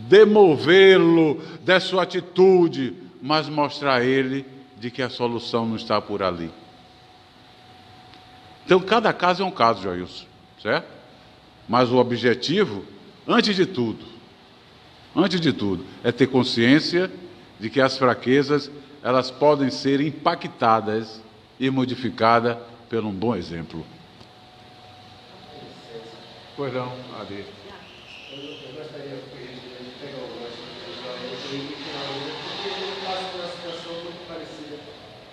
B: demovê-lo da sua atitude, mas mostrar a ele de que a solução não está por ali. Então, cada caso é um caso, Joilson, certo? Mas o objetivo, antes de tudo, é ter consciência de que as fraquezas, elas podem ser impactadas e modificadas por um bom exemplo. Pois não, Adi.
D: Eu gostaria de pegar o gancho do pessoal, porque eu passo por uma situação muito parecida.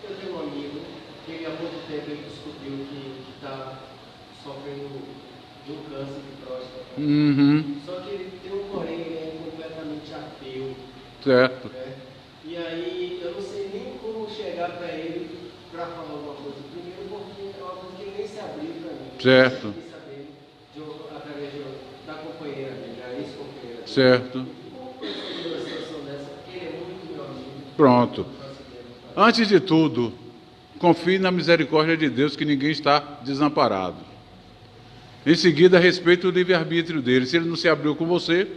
D: Eu tenho um amigo que há muito tempo ele descobriu que está sofrendo de um câncer de próstata. Só que ele tem um porém, ele é completamente ateu.
B: Certo.
D: Né? E aí eu não sei nem como chegar para ele para falar alguma coisa. Primeiro porque é uma coisa que ele nem se abriu para mim.
B: Certo.
D: Através da companheira dele, da ex-companheira dele.
B: Certo.
D: Como eu uma situação dessa? Porque ele é muito meu amigo.
B: Pronto. Antes de tudo, confie na misericórdia de Deus, que ninguém está desamparado. Em seguida, respeite o livre-arbítrio dele. Se ele não se abriu com você,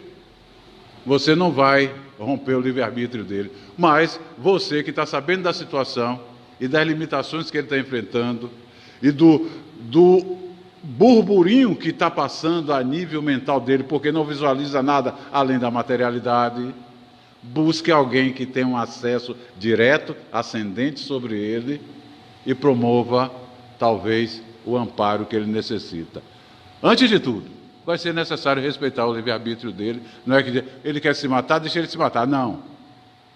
B: você não vai romper o livre-arbítrio dele. Mas você que está sabendo da situação e das limitações que ele está enfrentando e do burburinho que está passando a nível mental dele, porque não visualiza nada além da materialidade, busque alguém que tenha um acesso direto, ascendente sobre ele e promova, talvez, o amparo que ele necessita. Antes de tudo, vai ser necessário respeitar o livre-arbítrio dele. Não é que ele quer se matar, deixa ele se matar. Não.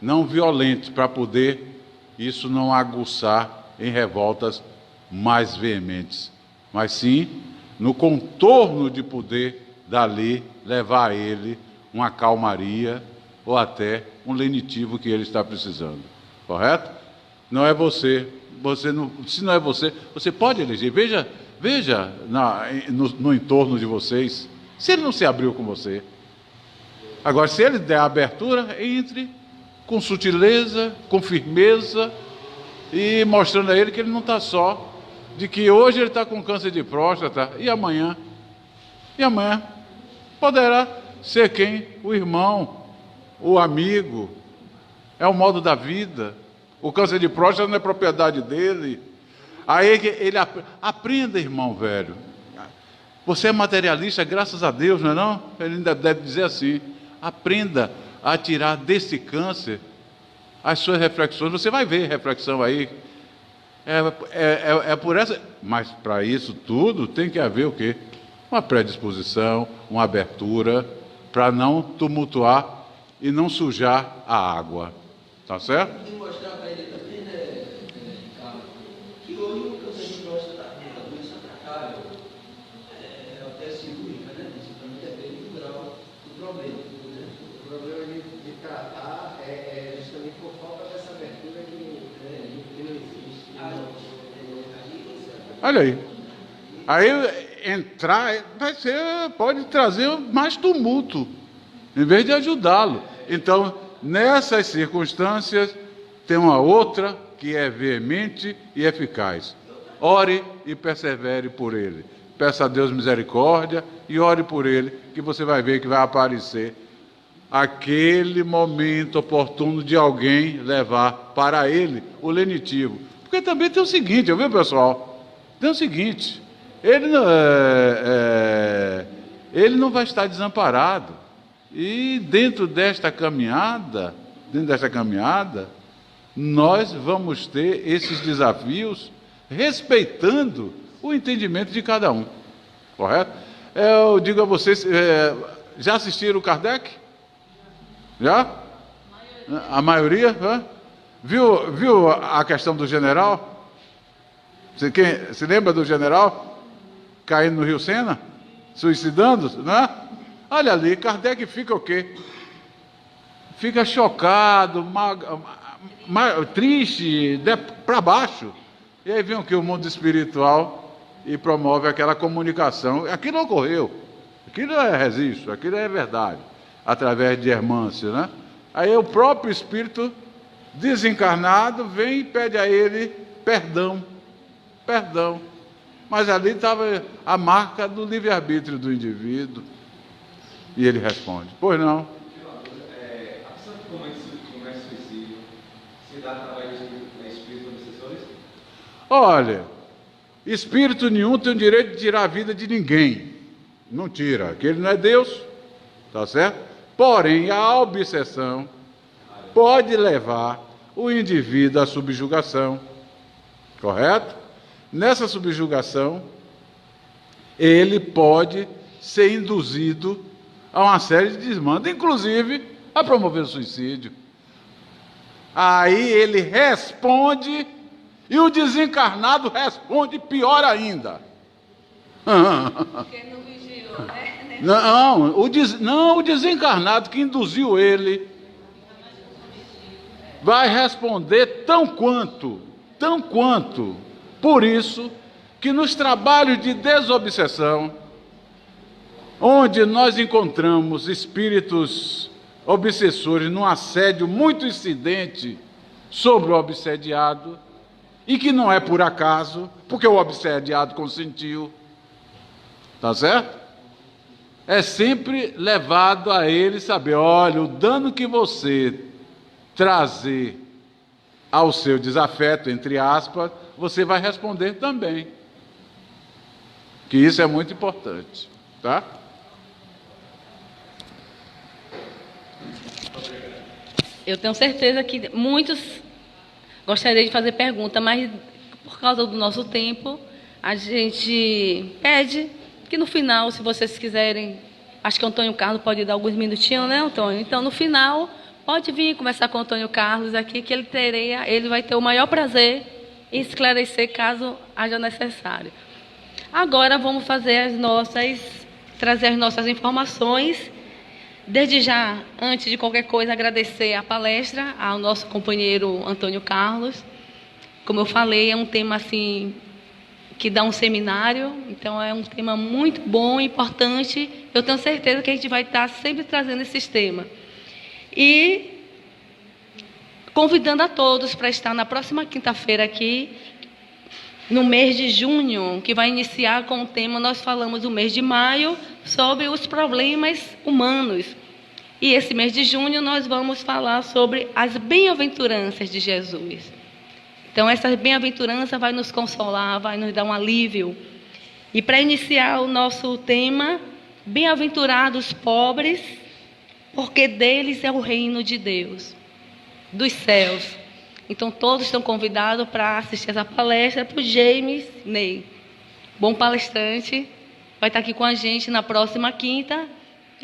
B: Não violente, para poder isso não aguçar em revoltas mais veementes. Mas sim, no contorno de poder dali, levar a ele uma calmaria ou até um lenitivo que ele está precisando. Correto? Não é você. Se não é você, você pode eleger. Veja no entorno de vocês, se ele não se abriu com você. Agora, se ele der a abertura, entre com sutileza, com firmeza, e mostrando a ele que ele não está só, de que hoje ele está com câncer de próstata, e amanhã poderá ser quem? O irmão, o amigo, é o modo da vida. O câncer de próstata não é propriedade dele. Aí ele aprenda, irmão velho. Você é materialista, graças a Deus, não é não? Ele ainda deve dizer assim: aprenda a tirar desse câncer as suas reflexões. Você vai ver reflexão aí. É por essa. Mas para isso tudo tem que haver o quê? Uma predisposição, uma abertura, para não tumultuar e não sujar a água. Tá certo?
C: E mostrar para ele também, né, Carlos, que hoje o câncer de próstata é uma doença tratável, até cirúrgica, né? Principalmente depende do grau do problema. Né?
D: O problema de tratar é justamente por falta dessa abertura que não existe.
B: Olha aí. Aí entrar pode trazer mais tumulto, em vez de ajudá-lo. Então, nessas circunstâncias, tem uma outra que é veemente e eficaz. Ore e persevere por ele. Peça a Deus misericórdia e ore por ele, que você vai ver que vai aparecer aquele momento oportuno de alguém levar para ele o lenitivo. Porque também tem o seguinte, viu, pessoal? Tem o seguinte, ele não vai estar desamparado. E dentro desta caminhada, nós vamos ter esses desafios respeitando o entendimento de cada um. Correto? Eu digo a vocês, já assistiram o Kardec? Já? A maioria? Viu a questão do general? Se lembra do general caindo no Rio Sena? Suicidando, não é? Olha ali, Kardec fica o quê? Fica chocado, triste, para baixo. E aí vem o quê? O mundo espiritual e promove aquela comunicação. Aquilo ocorreu, aquilo é registro, aquilo é verdade, através de Hermâncio, né? Aí o próprio espírito desencarnado vem e pede a ele perdão. Mas ali estava a marca do livre-arbítrio do indivíduo. E ele responde: pois não.
E: A pessoa que comete suicídio, se dá trabalho de espírito obsessores?
B: Olha, espírito nenhum tem o direito de tirar a vida de ninguém. Não tira, que ele não é Deus, tá certo? Porém, a obsessão pode levar o indivíduo à subjugação, correto? Nessa subjugação, ele pode ser induzido a uma série de desmandos, inclusive a promover o suicídio. Aí ele responde, e o desencarnado responde pior ainda.
A: Porque não vigiou, né?
B: Não, o desencarnado que induziu ele vai responder tão quanto. Por isso que nos trabalhos de desobsessão, onde nós encontramos espíritos obsessores num assédio muito incidente sobre o obsediado, e que não é por acaso, porque o obsediado consentiu. Tá certo? É sempre levado a ele saber, olha, o dano que você trazer ao seu desafeto, entre aspas, você vai responder também. Que isso é muito importante, tá?
A: Eu tenho certeza que muitos gostariam de fazer pergunta, mas por causa do nosso tempo, a gente pede que no final, se vocês quiserem, acho que o Antônio Carlos pode dar alguns minutinhos, né, Antônio? Então, no final, pode vir conversar com o Antônio Carlos aqui, que ele vai ter o maior prazer em esclarecer caso haja necessário. Agora vamos trazer as nossas informações. Desde já, antes de qualquer coisa, agradecer a palestra ao nosso companheiro Antônio Carlos. Como eu falei, é um tema assim que dá um seminário, então é um tema muito bom, importante. Eu tenho certeza que a gente vai estar sempre trazendo esses temas. E convidando a todos para estar na próxima quinta-feira aqui, no mês de junho, que vai iniciar com o tema, nós falamos no mês de maio, sobre os problemas humanos. E esse mês de junho nós vamos falar sobre as bem-aventuranças de Jesus. Então, essa bem-aventurança vai nos consolar, vai nos dar um alívio. E para iniciar o nosso tema, bem-aventurados pobres, porque deles é o reino de Deus, dos céus. Então, todos estão convidados para assistir essa palestra para o James Ney. Bom palestrante, vai estar aqui com a gente na próxima quinta.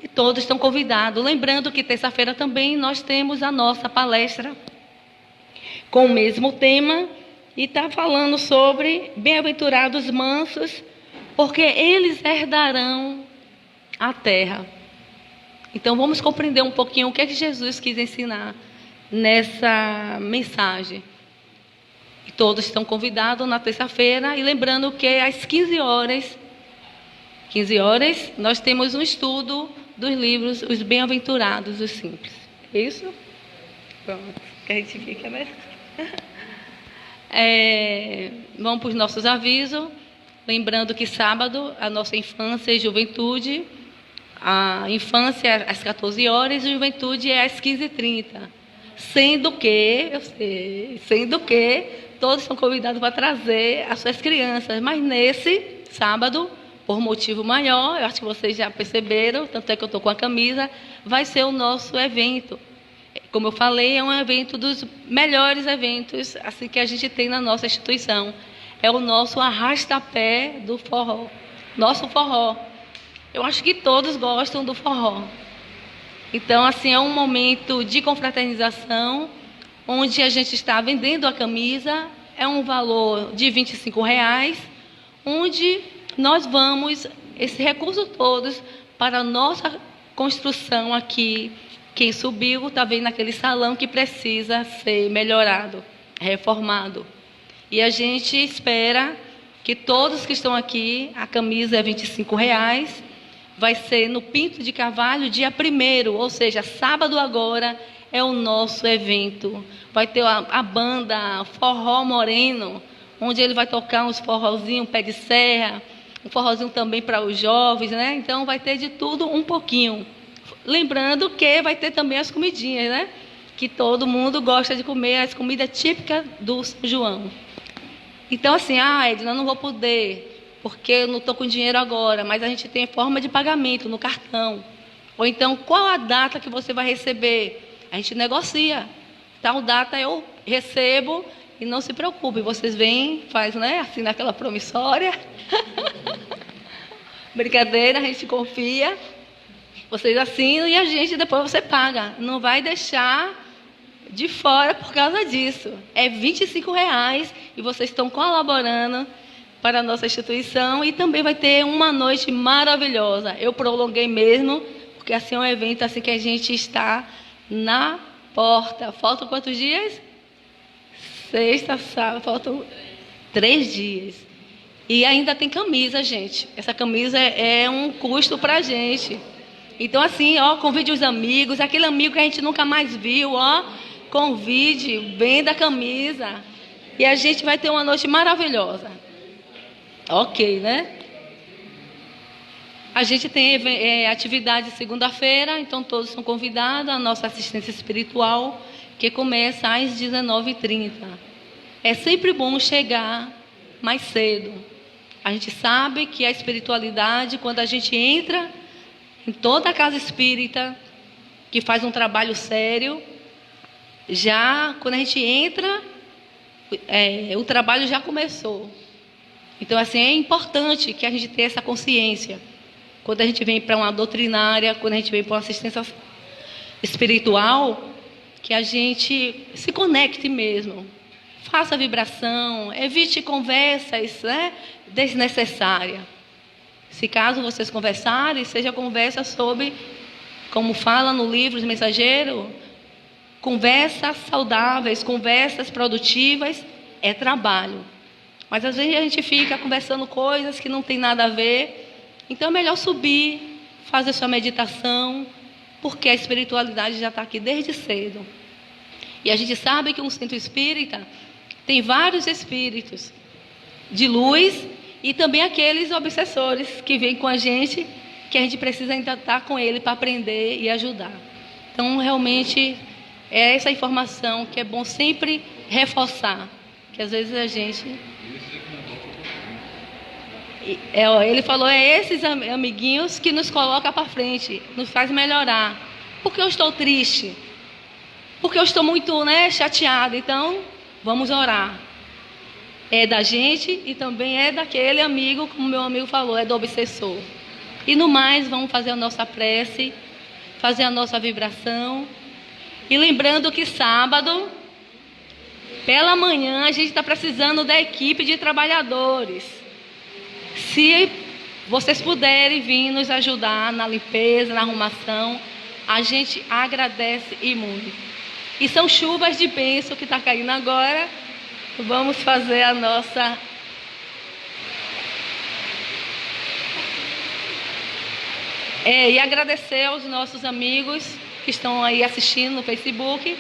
A: E todos estão convidados. Lembrando que terça-feira também nós temos a nossa palestra com o mesmo tema, e está falando sobre bem-aventurados mansos, porque eles herdarão a terra. Então, vamos compreender um pouquinho o que é que Jesus quis ensinar nessa mensagem. E todos estão convidados na terça-feira, e lembrando que às 15 horas, nós temos um estudo dos livros Os Bem-aventurados, os Simples. É isso? Pronto, que a gente fica, né? Vamos para os nossos avisos. Lembrando que sábado, a nossa infância e juventude, a infância é às 14 horas e a juventude é às 15h30. Sendo que todos são convidados para trazer as suas crianças. Mas nesse sábado, por motivo maior, eu acho que vocês já perceberam, tanto é que eu estou com a camisa, vai ser o nosso evento. Como eu falei, é um evento dos melhores eventos assim, que a gente tem na nossa instituição. É o nosso arrasta-pé do forró. Nosso forró. Eu acho que todos gostam do forró. Então, assim, é um momento de confraternização, onde a gente está vendendo a camisa, é um valor de R$25, onde nós vamos, esse recurso todos, para a nossa construção aqui. Quem subiu está vendo aquele salão que precisa ser melhorado, reformado. E a gente espera que todos que estão aqui, a camisa é R$25, vai ser no Pinto de Carvalho, dia 1º, ou seja, sábado agora é o nosso evento. Vai ter a banda Forró Moreno, onde ele vai tocar uns forrozinhos, pé de serra, um forrozinho também para os jovens, né? Então vai ter de tudo um pouquinho. Lembrando que vai ter também as comidinhas, né? Que todo mundo gosta de comer, as comidas típicas do São João. Então, assim, Edna, eu não vou poder, porque eu não estou com dinheiro agora, mas a gente tem forma de pagamento no cartão. Ou então, qual a data que você vai receber? A gente negocia. Tal data eu recebo e não se preocupe, vocês vêm, faz, né? Assim, naquela promissória. Brincadeira, a gente confia. Vocês assinam e a gente depois você paga. Não vai deixar de fora por causa disso. É R$25 e vocês estão colaborando para a nossa instituição, e também vai ter uma noite maravilhosa. Eu prolonguei mesmo, porque assim é um evento assim que a gente está na porta. Faltam quantos dias? Sexta, sábado, faltam 3 dias. E ainda tem camisa, gente. Essa camisa é um custo para a gente. Então, assim, convide os amigos, aquele amigo que a gente nunca mais viu, convide, venda a camisa e a gente vai ter uma noite maravilhosa. Ok, né? A gente tem atividade segunda-feira, então todos são convidados à nossa assistência espiritual, que começa às 19h30. É sempre bom chegar mais cedo. A gente sabe que a espiritualidade, quando a gente entra em toda a casa espírita, que faz um trabalho sério, já quando a gente entra, o trabalho já começou. Então, assim, é importante que a gente tenha essa consciência. Quando a gente vem para uma doutrinária, quando a gente vem para uma assistência espiritual, que a gente se conecte mesmo. Faça vibração, evite conversas, né, desnecessárias. Se caso vocês conversarem, seja conversa sobre, como fala no livro Os Mensageiros, conversas saudáveis, conversas produtivas, é trabalho. Mas às vezes a gente fica conversando coisas que não tem nada a ver. Então é melhor subir, fazer sua meditação, porque a espiritualidade já está aqui desde cedo. E a gente sabe que um centro espírita tem vários espíritos de luz e também aqueles obsessores que vêm com a gente, que a gente precisa ainda estar com ele para aprender e ajudar. Então, realmente, é essa informação que é bom sempre reforçar, que às vezes a gente... Ele falou, esses amiguinhos que nos colocam para frente, nos faz melhorar. Porque eu estou triste, porque eu estou muito, chateada. Então, vamos orar. É da gente e também é daquele amigo, como meu amigo falou, é do obsessor. E no mais, vamos fazer a nossa prece, fazer a nossa vibração. E lembrando que sábado, pela manhã, a gente está precisando da equipe de trabalhadores. Se vocês puderem vir nos ajudar na limpeza, na arrumação, a gente agradece e muito. E são chuvas de bênção que está caindo agora. Vamos fazer a nossa... e agradecer aos nossos amigos que estão aí assistindo no Facebook.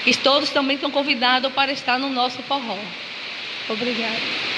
A: E todos também estão convidados para estar no nosso forró. Obrigada.